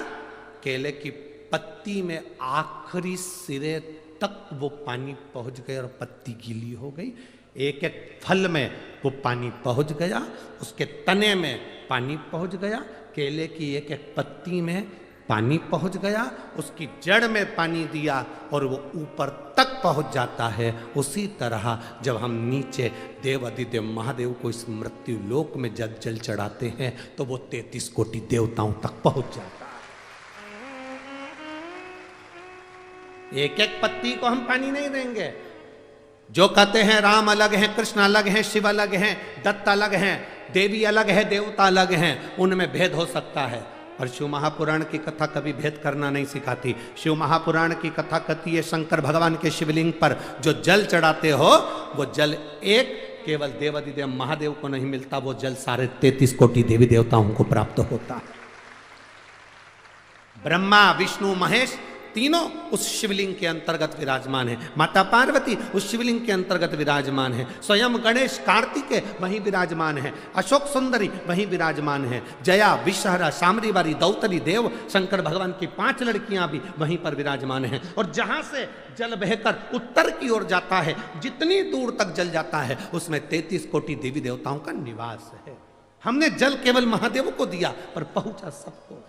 केले की पत्ती में आखिरी सिरे तक वो पानी पहुंच गया और पत्ती गीली हो गई। एक एक फल में वो पानी पहुंच गया, उसके तने में पानी पहुंच गया, केले की एक एक पत्ती में पानी पहुंच गया, उसकी जड़ में पानी दिया और वो ऊपर तक पहुंच जाता है। उसी तरह जब हम नीचे देव अधिदेव महादेव को इस मृत्यु लोक में जल चढ़ाते हैं तो वो 33 कोटि देवताओं तक पहुंच जाता है। एक एक पत्ती को हम पानी नहीं देंगे। जो कहते हैं राम अलग हैं, कृष्ण अलग हैं, शिव अलग हैं, दत्त अलग हैं, देवी अलग है, देवता अलग हैं, उनमें भेद हो सकता है। और शिव महापुराण की कथा कभी भेद करना नहीं सिखाती। शिव महापुराण की कथा कहती है शंकर भगवान के शिवलिंग पर जो जल चढ़ाते हो वो जल एक केवल देवादिदेव महादेव को नहीं मिलता, वो जल सारे 33 कोटि देवी देवताओं को प्राप्त होता है। ब्रह्मा विष्णु महेश तीनों उस शिवलिंग के अंतर्गत विराजमान है। माता पार्वती उस शिवलिंग के अंतर्गत विराजमान है। स्वयं गणेश कार्तिकेय वहीं विराजमान है। अशोक सुंदरी वहीं विराजमान है। जया विषहरा सामरीवारी दौतरी देव शंकर भगवान की 5 लड़कियां भी वहीं पर विराजमान हैं। और जहां से जल बहकर उत्तर की ओर जाता है, जितनी दूर तक जल जाता है उसमें 33 कोटि देवी देवताओं का निवास है। हमने जल केवल महादेव को दिया पर पहुंचा सबको।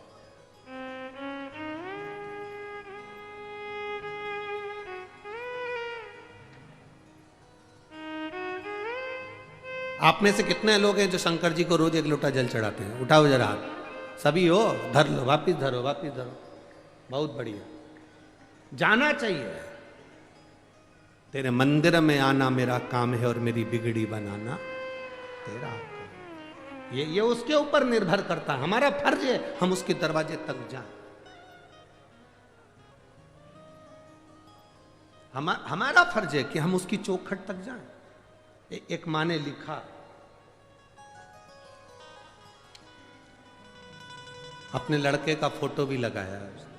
आप में से कितने लोग हैं जो शंकर जी को रोज 1 लोटा जल चढ़ाते हैं? उठाओ जरा हाथ। सभी हो? धर लो, वापिस धरो, वापिस धरो। बहुत बढ़िया, जाना चाहिए। तेरे मंदिर में आना मेरा काम है और मेरी बिगड़ी बनाना तेरा काम। ये उसके ऊपर निर्भर करता है। हमारा फर्ज है हम उसके दरवाजे तक जाएं। हमारा फर्ज है कि हम उसकी चौखट तक जाएं। एक माँ ने लिखा, अपने लड़के का फोटो भी लगाया है उसने।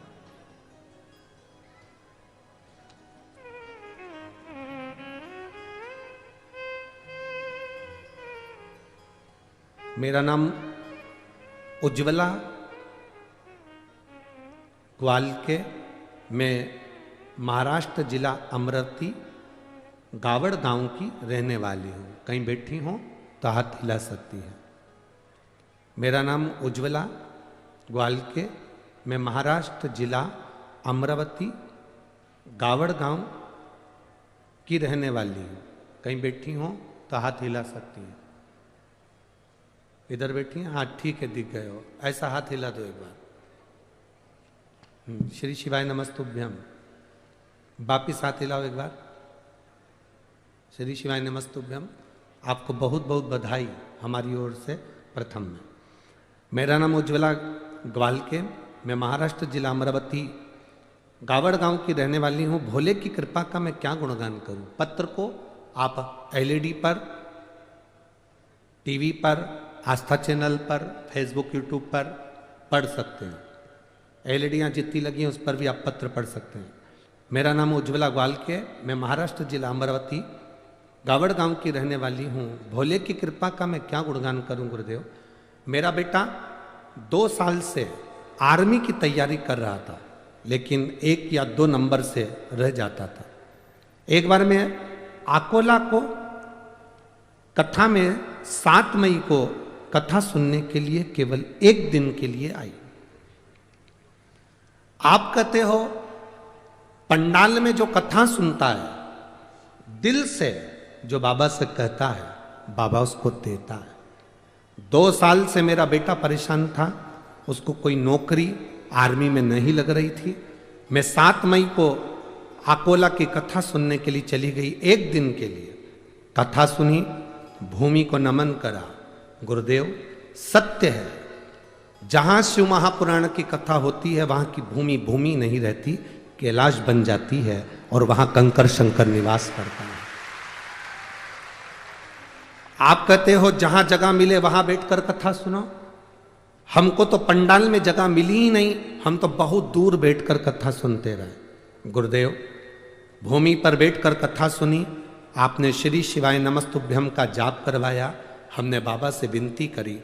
मेरा नाम उज्ज्वला ग्वालके, मैं महाराष्ट्र जिला अमरावती गावड़ गांव की रहने वाली हूँ। कहीं बैठी हो तो हाथ हिला सकती है। मेरा नाम उज्ज्वला ग्वालके, मैं महाराष्ट्र जिला अमरावती गावड़ गांव की रहने वाली हूँ। कहीं बैठी हो तो हाथ हिला सकती है। इधर बैठी हैं? हाँ ठीक है, दिख गए हो। ऐसा हाथ हिला दो एक बार। श्री शिवाय नमस्तुभ्यम। वापिस हाथ हिलाओ एक बार। श्री शिवाय नमस्तुभ्यम। आपको बहुत बहुत बधाई हमारी ओर से। प्रथम में मेरा नाम उज्ज्वला ग्वालके, मैं महाराष्ट्र जिला अमरावती गावड़ गांव की रहने वाली हूँ। भोले की कृपा का मैं क्या गुणगान करूँ। पत्र को आप एलईडी पर, टीवी पर, आस्था चैनल पर, फेसबुक यूट्यूब पर पढ़ सकते हैं। एलईडियाँ जितनी लगी हैं उस पर भी आप पत्र पढ़ सकते हैं। मेरा नाम उज्ज्वला ग्वालके, मैं महाराष्ट्र जिला अमरावती गावड़ गांव की रहने वाली हूँ। भोले की कृपा का मैं क्या गुणगान करूँ गुरुदेव। मेरा बेटा 2 साल से आर्मी की तैयारी कर रहा था, लेकिन 1 या 2 नंबर से रह जाता था। एक बार मैं अकोला को कथा में 7 मई को कथा सुनने के लिए केवल 1 दिन के लिए आई। आप कहते हो पंडाल में जो कथा सुनता है, दिल से जो बाबा से कहता है बाबा उसको देता है। 2 साल से मेरा बेटा परेशान था, उसको कोई नौकरी आर्मी में नहीं लग रही थी। मैं 7 मई को अकोला की कथा सुनने के लिए चली गई। 1 दिन के लिए कथा सुनी, भूमि को नमन करा। गुरुदेव सत्य है, जहां शिव महापुराण की कथा होती है वहां की भूमि भूमि नहीं रहती, कैलाश बन जाती है और वहां कंकर शंकर निवास करता है। आप कहते हो जहां जगह मिले वहां बैठकर कथा सुनो। हमको तो पंडाल में जगह मिली ही नहीं, हम तो बहुत दूर बैठकर कथा सुनते रहे। गुरुदेव भूमि पर बैठकर कथा सुनी, आपने श्री शिवाय नमस्तुभ्यम का जाप करवाया। हमने बाबा से विनती करी,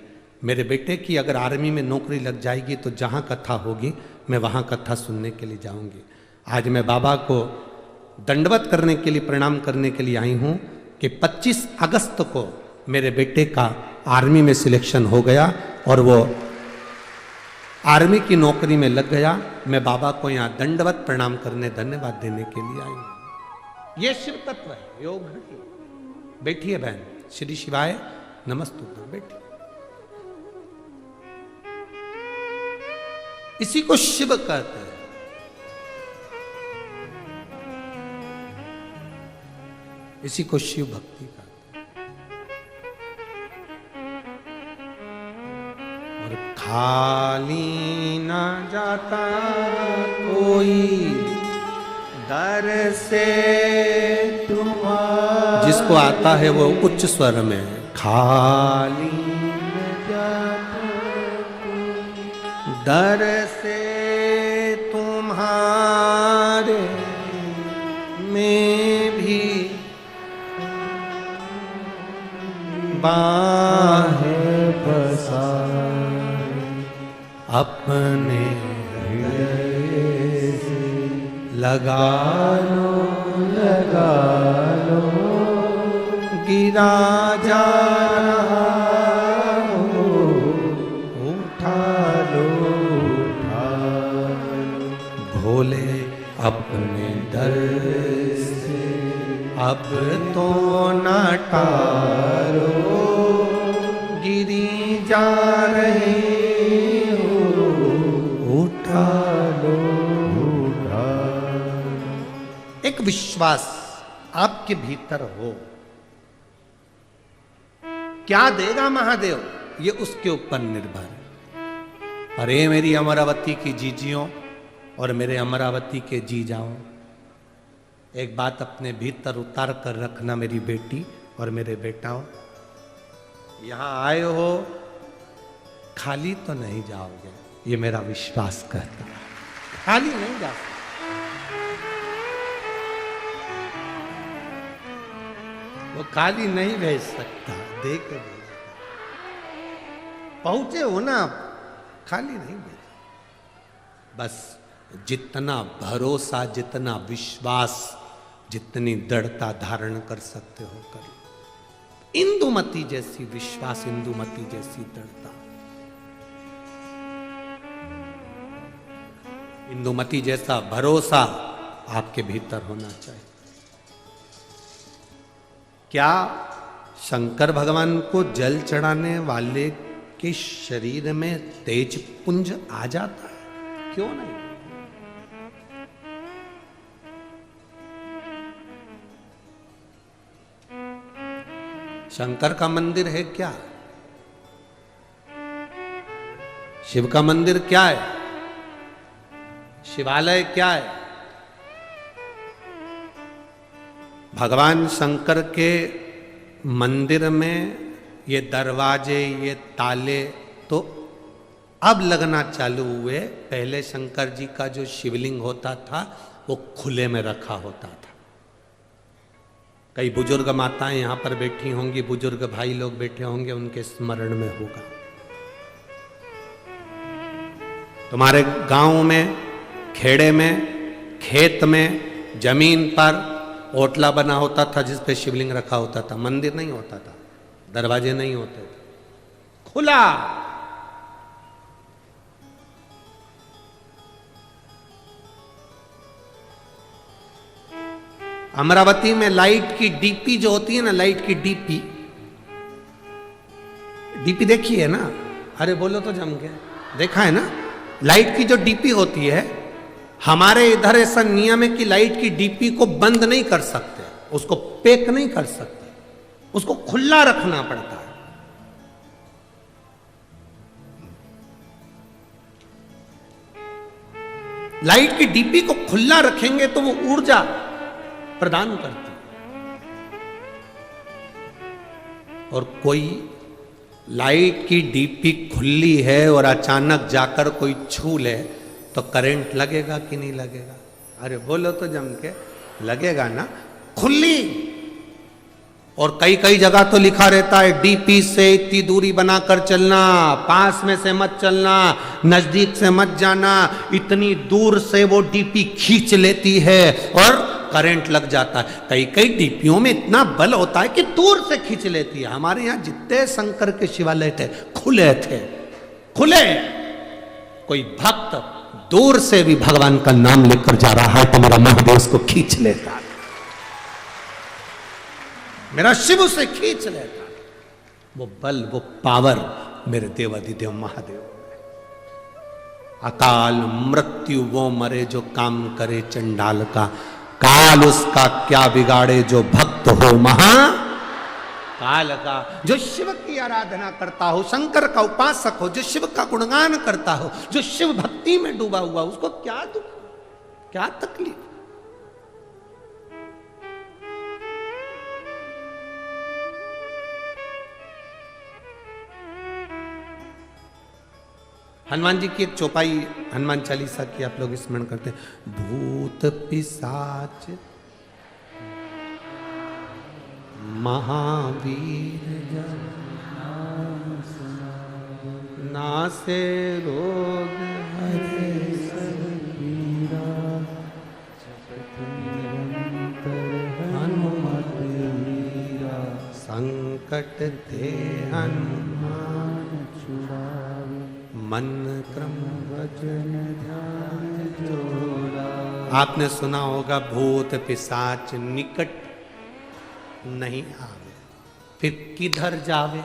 मेरे बेटे की अगर आर्मी में नौकरी लग जाएगी तो जहाँ कथा होगी मैं वहाँ कथा सुनने के लिए जाऊँगी। आज मैं बाबा को दंडवत करने के लिए, प्रणाम करने के लिए आई हूँ कि 25 अगस्त को मेरे बेटे का आर्मी में सिलेक्शन हो गया और वो आर्मी की नौकरी में लग गया। मैं बाबा को यहाँ दंडवत प्रणाम करने, धन्यवाद देने के लिए आई हूँ। ये शिव तत्व है, योग घड़ी। बैठिए बहन, श्री शिवाय नमस्तुभ्यम, बैठिए। इसी को शिव कहते हैं। इसी को शिव भक्ति कहते हैं। और खाली ना जाता कोई दर से तू जिसको आता है वो उच्च स्वर में खाली दर से तुम्हारे में भी बाहें पसारे अपने हृदय से लगा लो गिरा जा रहा हो उठा लो भोले अपने दर से अब तो न टारो गिरी जा रही हो उठा लो एक विश्वास आपके भीतर हो। क्या देगा महादेव ये उसके ऊपर निर्भर है। अरे मेरी अमरावती की जीजियों और मेरे अमरावती के जी जाओ, एक बात अपने भीतर उतार कर रखना मेरी बेटी और मेरे बेटाओं, यहां आए हो खाली तो नहीं जाओगे, ये मेरा विश्वास कहता है। खाली नहीं जा सकते। वो खाली नहीं भेज सकता, दे के भेज। पहुंचे हो ना आप, खाली नहीं भेज। बस जितना भरोसा, जितना विश्वास, जितनी दृढ़ता धारण कर सकते हो कर। इंदुमती जैसी विश्वास, इंदुमती जैसी दृढ़ता, इंदुमती जैसा भरोसा आपके भीतर होना चाहिए। क्या शंकर भगवान को जल चढ़ाने वाले के शरीर में तेज पुंज आ जाता है? क्यों नहीं? शंकर का मंदिर है क्या? शिव का मंदिर क्या है? शिवालय क्या है? भगवान शंकर के मंदिर में ये दरवाजे, ये ताले तो अब लगना चालू हुए। पहले शंकर जी का जो शिवलिंग होता था वो खुले में रखा होता था। कई बुजुर्ग माताएं यहां पर बैठी होंगी, बुजुर्ग भाई लोग बैठे होंगे, उनके स्मरण में होगा। तुम्हारे गांव में, खेड़े में, खेत में, जमीन पर ओटला बना होता था जिस पे शिवलिंग रखा होता था। मंदिर नहीं होता था, दरवाजे नहीं होते थे, खुला। अमरावती में लाइट की डीपी जो होती है ना, लाइट की डीपी, डीपी देखी है ना? अरे बोलो तो जम के, देखा है ना? लाइट की जो डीपी होती है, हमारे इधर ऐसा नियम है कि लाइट की डीपी को बंद नहीं कर सकते, उसको पैक नहीं कर सकते, उसको खुला रखना पड़ता है। लाइट की डीपी को खुला रखेंगे तो वो ऊर्जा प्रदान करती है। और कोई लाइट की डीपी खुली है और अचानक जाकर कोई छू ले तो करंट लगेगा कि नहीं लगेगा? अरे बोलो तो जम के, लगेगा ना? खुली। और कई कई जगह तो लिखा रहता है डीपी से इतनी दूरी बनाकर चलना, पास में से मत चलना, नजदीक से मत जाना, इतनी दूर से वो डीपी खींच लेती है और करंट लग जाता है। कई कई डीपियों में इतना बल होता है कि दूर से खींच लेती है। हमारे यहां जितने शंकर के शिवालय थे खुले थे, खुले। कोई भक्त दूर से भी भगवान का नाम लेकर जा रहा है तो मेरा महादेव उसको खींच लेता है, मेरा शिव उसे खींच लेता है। वो बल, वो पावर मेरे देवाधिदेव महादेव। अकाल मृत्यु वो मरे जो काम करे चंडाल का, काल उसका क्या बिगाड़े जो भक्त हो महा काल का। जो शिव की आराधना करता हो, शंकर का उपासक हो, जो शिव का गुणगान करता हो, जो शिव भक्ति में डूबा हुआ, उसको क्या दुख, क्या तकलीफ? हनुमान जी की एक चौपाई हनुमान चालीसा की आप लोग स्मरण करते हैं, भूत पिशाच महावीर जन नासे रोग हरे सब पीरा, हनुमत वीरा संकट ते हनुमान छुड़ावे, मन क्रम वचन ध्यान जोड़ा। आपने सुना होगा भूत पिशाच निकट नहीं आवे, फिर किधर जावे।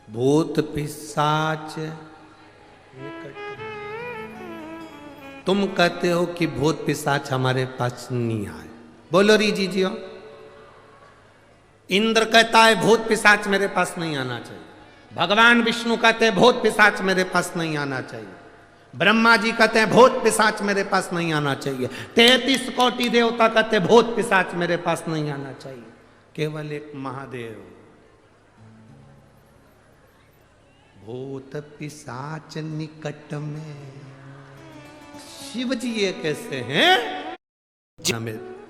भूत पिशाच निकट। तुम कहते हो कि भूत पिशाच हमारे पास नहीं आए, बोलो री जी जियो। इंद्र कहता है भूत पिशाच मेरे पास नहीं आना चाहिए, भगवान विष्णु कहते हैं भूत पिशाच मेरे पास नहीं आना चाहिए, ब्रह्मा जी कहते हैं भूत पिशाच मेरे पास नहीं आना चाहिए, 33 कोटि देवता कहते हैं भूत पिशाच मेरे पास नहीं आना चाहिए। केवल एक महादेव भूत पिशाच निकट में। शिव जी ये कैसे हैं?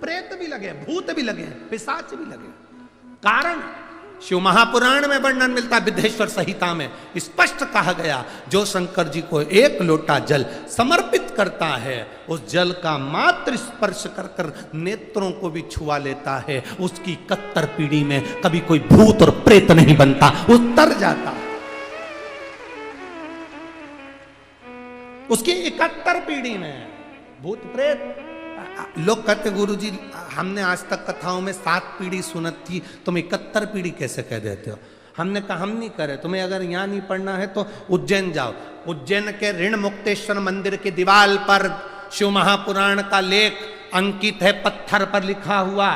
प्रेत भी लगे, भूत भी लगे, पिशाच भी लगे। कारण शिव महापुराण में वर्णन मिलता है, विद्धेश्वर संहिता में स्पष्ट कहा गया, जो शंकर जी को एक लोटा जल समर्पित करता है, उस जल का मात्र स्पर्श कर कर नेत्रों को भी छुआ लेता है, उसकी 71 पीढ़ी में कभी कोई भूत और प्रेत नहीं बनता, उतर जाता। उसकी 71 पीढ़ी में भूत प्रेत। लोग कहते गुरुजी हमने आज तक कथाओं में 7 पीढ़ी सुनत थी, तुम 71 पीढ़ी कैसे कह देते हो? हमने कहा हम नहीं करे, तुम्हें अगर यहाँ नहीं पढ़ना है तो उज्जैन जाओ। उज्जैन के ऋण मुक्तेश्वर मंदिर की दीवार पर शिव महापुराण का लेख अंकित है, पत्थर पर लिखा हुआ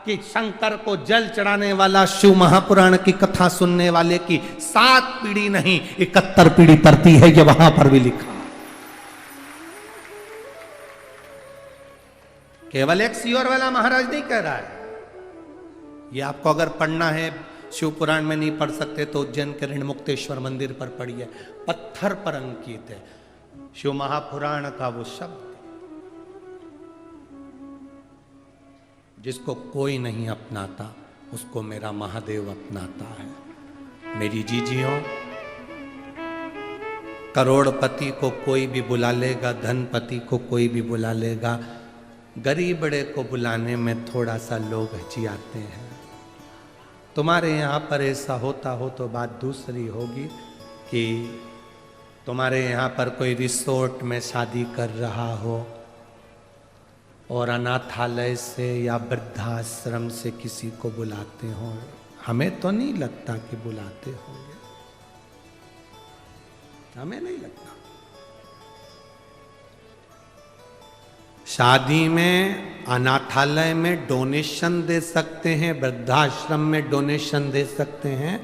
कि शंकर को जल चढ़ाने वाला शिव महापुराण की कथा सुनने वाले की 7 पीढ़ी नहीं 71 पीढ़ी तरती है, ये वहां पर भी लिखा। केवल एक सियोर वाला महाराज नहीं कह रहा है। ये आपको अगर पढ़ना है, शिव पुराण में नहीं पढ़ सकते तो उज्जैन के ऋण मुक्तेश्वर मंदिर पर पढ़िए, पत्थर पर अंकित है शिव महापुराण का वो शब्द। जिसको कोई नहीं अपनाता उसको मेरा महादेव अपनाता है। मेरी जीजियों, करोड़पति को कोई भी बुला लेगा, धनपति को कोई भी बुला लेगा, गरीब बड़े को बुलाने में थोड़ा सा लोग हिचकिचाते हैं। तुम्हारे यहाँ पर ऐसा होता हो तो बात दूसरी होगी कि तुम्हारे यहाँ पर कोई रिसोर्ट में शादी कर रहा हो और अनाथालय से या वृद्धाश्रम से किसी को बुलाते हो। हमें तो नहीं लगता कि बुलाते होंगे, हमें नहीं लगता। शादी में, अनाथालय में डोनेशन दे सकते हैं, वृद्धाश्रम में डोनेशन दे सकते हैं,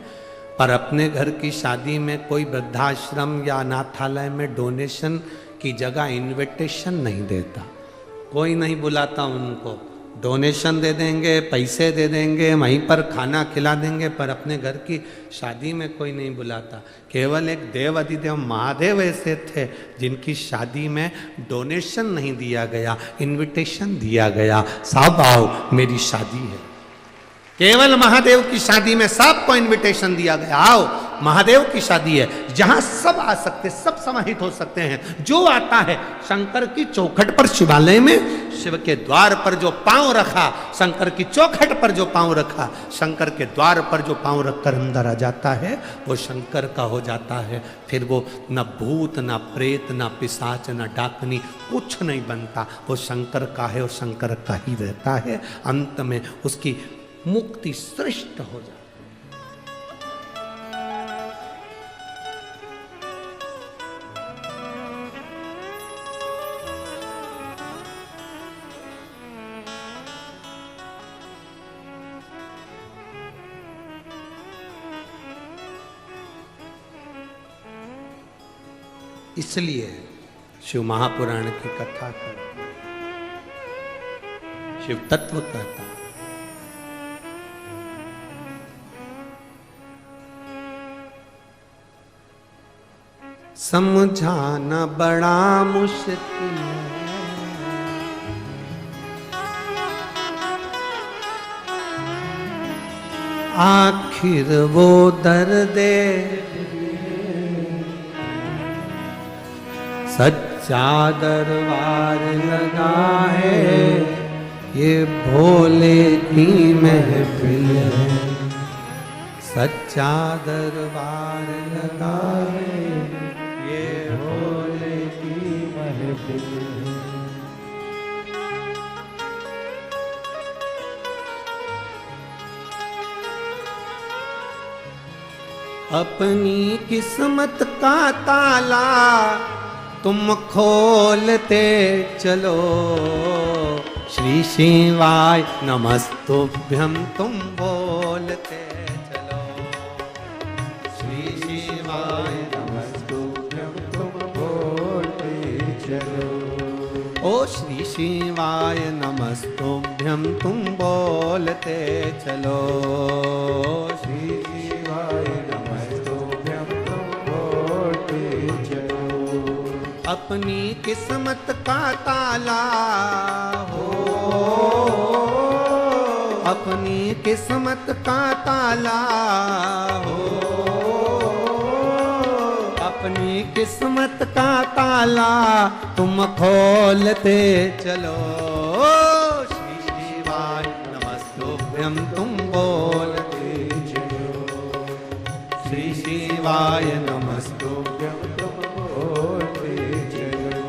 पर अपने घर की शादी में कोई वृद्धाश्रम या अनाथालय में डोनेशन की जगह इनविटेशन नहीं देता। कोई नहीं बुलाता उनको, डोनेशन दे देंगे, पैसे दे देंगे, वहीं पर खाना खिला देंगे, पर अपने घर की शादी में कोई नहीं बुलाता। केवल एक देव अधिदेव महादेव ऐसे थे जिनकी शादी में डोनेशन नहीं दिया गया, इनविटेशन दिया गया। साहब आओ मेरी शादी है। केवल महादेव की शादी में सबको इनविटेशन दिया गया, आओ महादेव की शादी है, जहां सब आ सकते, सब समाहित हो सकते हैं। जो आता है शंकर की चौखट पर, शिवालय में शिव के द्वार पर जो पांव रखा, शंकर की चौखट पर जो पांव रखा, शंकर के द्वार पर जो पांव रखकर अंदर आ जाता है वो शंकर का हो जाता है। फिर वो न भूत, न प्रेत, न पिशाच, न डाकनी, कुछ नहीं बनता। वो शंकर का है और शंकर का ही रहता है। अंत में उसकी मुक्ति श्रेष्ठ हो जाती है। इसलिए शिव महापुराण की कथा करते, शिव तत्व कहता है। समझाना बड़ा मुश्किल है। आखिर वो दर्दे सच्चा दरबार लगा है, ये भोले की महफिल है। सच्चा दरबार लगा है, ये भोले की महफिल है। अपनी किस्मत का ताला तुम खोलते चलो, श्री शिवाय नमस्तुभ्यं तुम बोलते चलो। श्री शिवाय नमस्तुभ्यं तुम बोलते चलो। ओ श्री शिवाय नमस्तुभ्यं तुम बोलते चलो। श्री शिवाय नमस्तुभ्यं तुम बोलते चलो। अपनी किस्मत का ताला हो, अपनी किस्मत का ताला हो, अपनी किस्मत का ताला तुम खोलते चलो। श्री शिवाय नमस्तुभ्यं तुम बोलते चलो। श्री शिवाय नमस्तुभ्यं तुम बोलते चलो।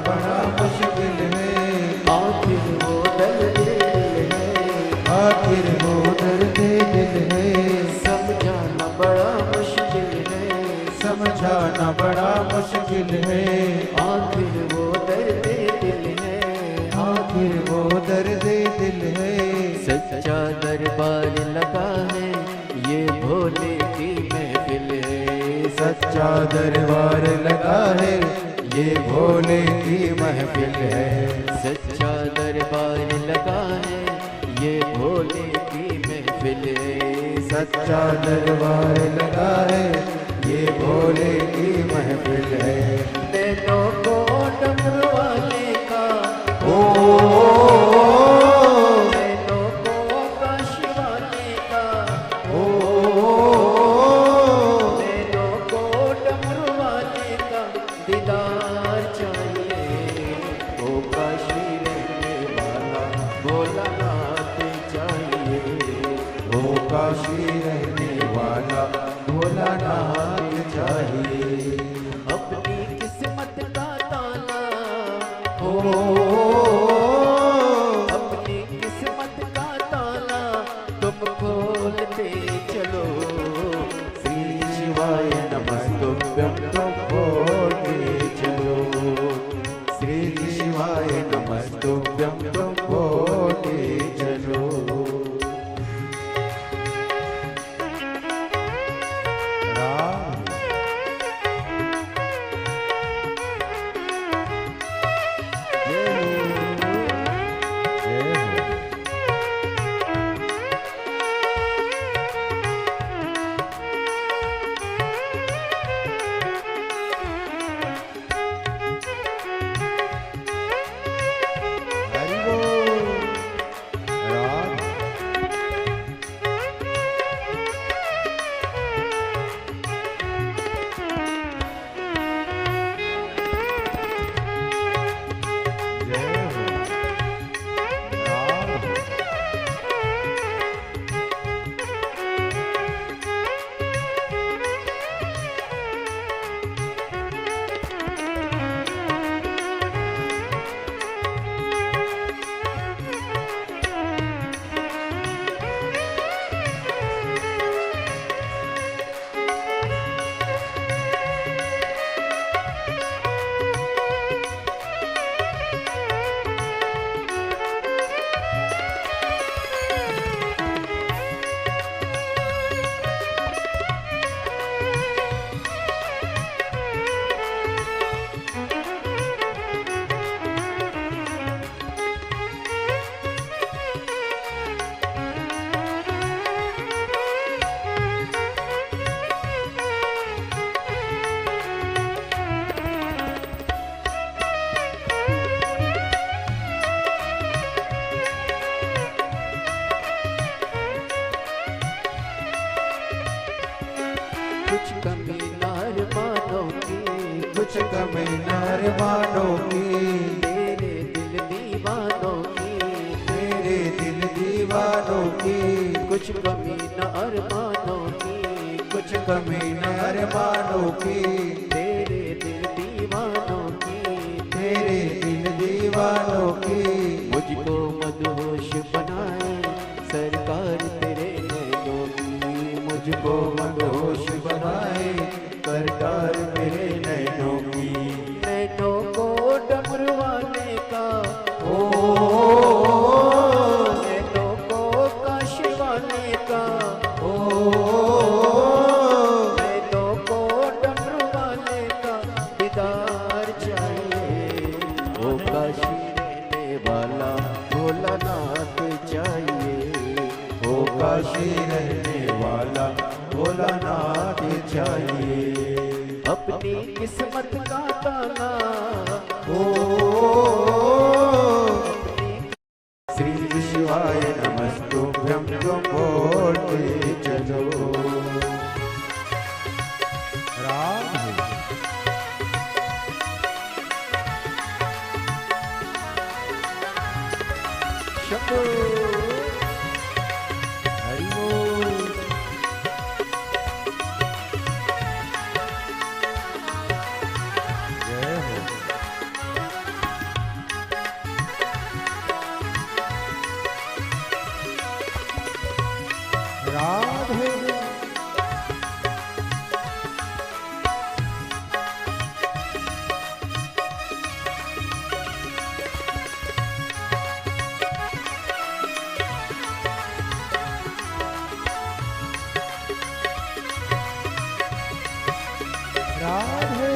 बड़ा मुश्किल है, आखिर वो दर्द दिल है, आखिर वो दर्द दिल है। समझाना बड़ा मुश्किल है, समझाना बड़ा मुश्किल है, आखिर वो दर्द दिल है, आखिर वो दर्द दिल है। सच्चा दरबार लगा है, ये भोले की महफिल है। सच्चा दरबार लगा है, ये भोले की महफिल है। सच्चा दरबार लगा है, ये भोले की महफिल है। सच्चा दरबार लगा है, ये भोले की महफिल है। नैनों को डमरू वाले का ओ नैनों को काशी वाले का ओ नैनों को डमरू वाले का दीदार चाहिए। ओ काशी रहने वाला भोलानाथ चाहिए। ओ काशी रहने वाला भोलानाथ चाहिए। अपनी किस्मत का अरमानों की, मेरे दिल दीवानों की, मेरे दिल दीवानों की, कुछ कमी न अरमानों की, कुछ कमी न अरमानों की, मेरे दिल दीवानों की, मेरे दिल दीवानों की। मुझको मदहोश बनाए सरकार तेरे नैनों की, मुझको मदहोश बनाए सरकार मेरे नैनों की। नैनों को डमरू वाले का, ओ नैनों को काशी वाले का, ओ नैनों को डमरू वाले का दीदार चाहिए। ओ काशी रहने वाला भोलानाथ चाहिए। ओ काशी रहने वाला भोलानाथ चाहिए। अपनी किस्मत का ताना, ओ श्री शिवाय नमस्तुभ्यं तुम बोलते चलो। राधे शंभो हरि बोल। जय हो। राधे राधे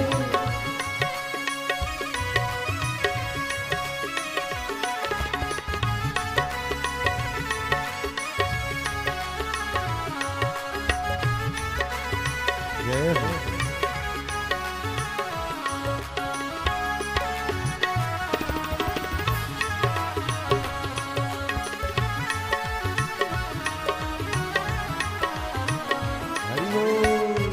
जय हो। हरि बोल।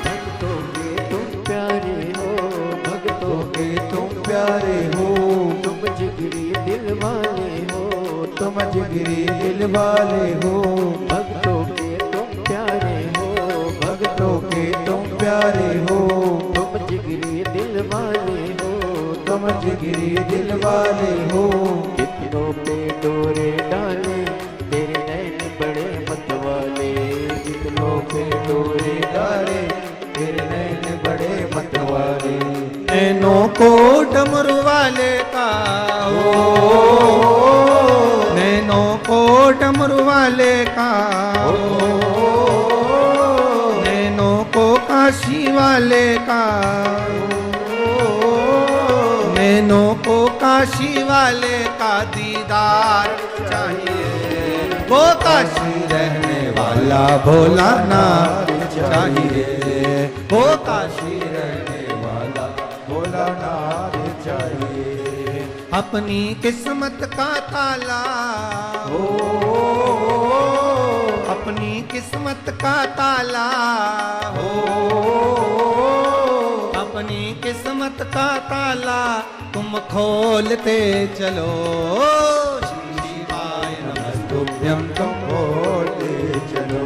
भक्तों के तुम प्यारे हो, भक्तों के तुम प्यारे हो, तुम जिगरी दिल वाले हो, तुम जिगरी दिल वाले हो। भक्तों के तुम प्यारे हो, भक्तों के तुम प्यारे हो, तुम जिगरी दिल वाले हो, तुम जिगरी दिल वाले हो। कितनों पे डोरे डाले तेरे नैन बड़े मतवाले, कितनों पे डोरे डाले तेरे नैन बड़े मतवाले। नैनों को डमरू वाले का हो, नैनों को डमरू वाले का हो, नैनों को काशी वाले का नैनों को काशी वाले का दीदार चाहिए। वो काशी रहने वाला भोलानाथ चाहिए। वो काशी रहने वाला भोलानाथ चाहिए। अपनी किस्मत का ताला ओ अपनी किस्मत का ताला हो, अपनी किस्मत का ताला तुम खोलते चलो। श्री शिवाय नमस्तुभ्यं तुम बोलते चलो।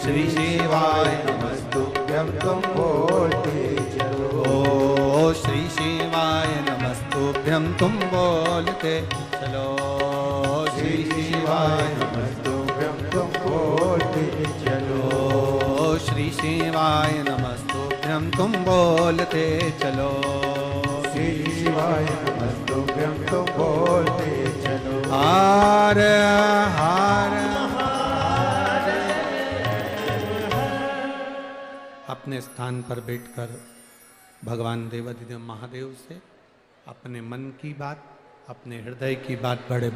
श्री शिवाय नमस्तुभ्यं तुम बोलते चलो। ओ श्री शिवाय नमस्तुभ्यं तुम बोलते चलो। श्री शिवाय नमस्तुभ्यं तुम बोलते चलो। ओ श्री शिवाय नमस्तुभ्यं तुम बोलते चलो। श्री शिवाय नमस्तुभ्यं तुम बोलते चलो। हर हर अपने स्थान पर बैठकर भगवान देवाधिदेव महादेव से अपने मन की बात, अपने हृदय की बात बड़े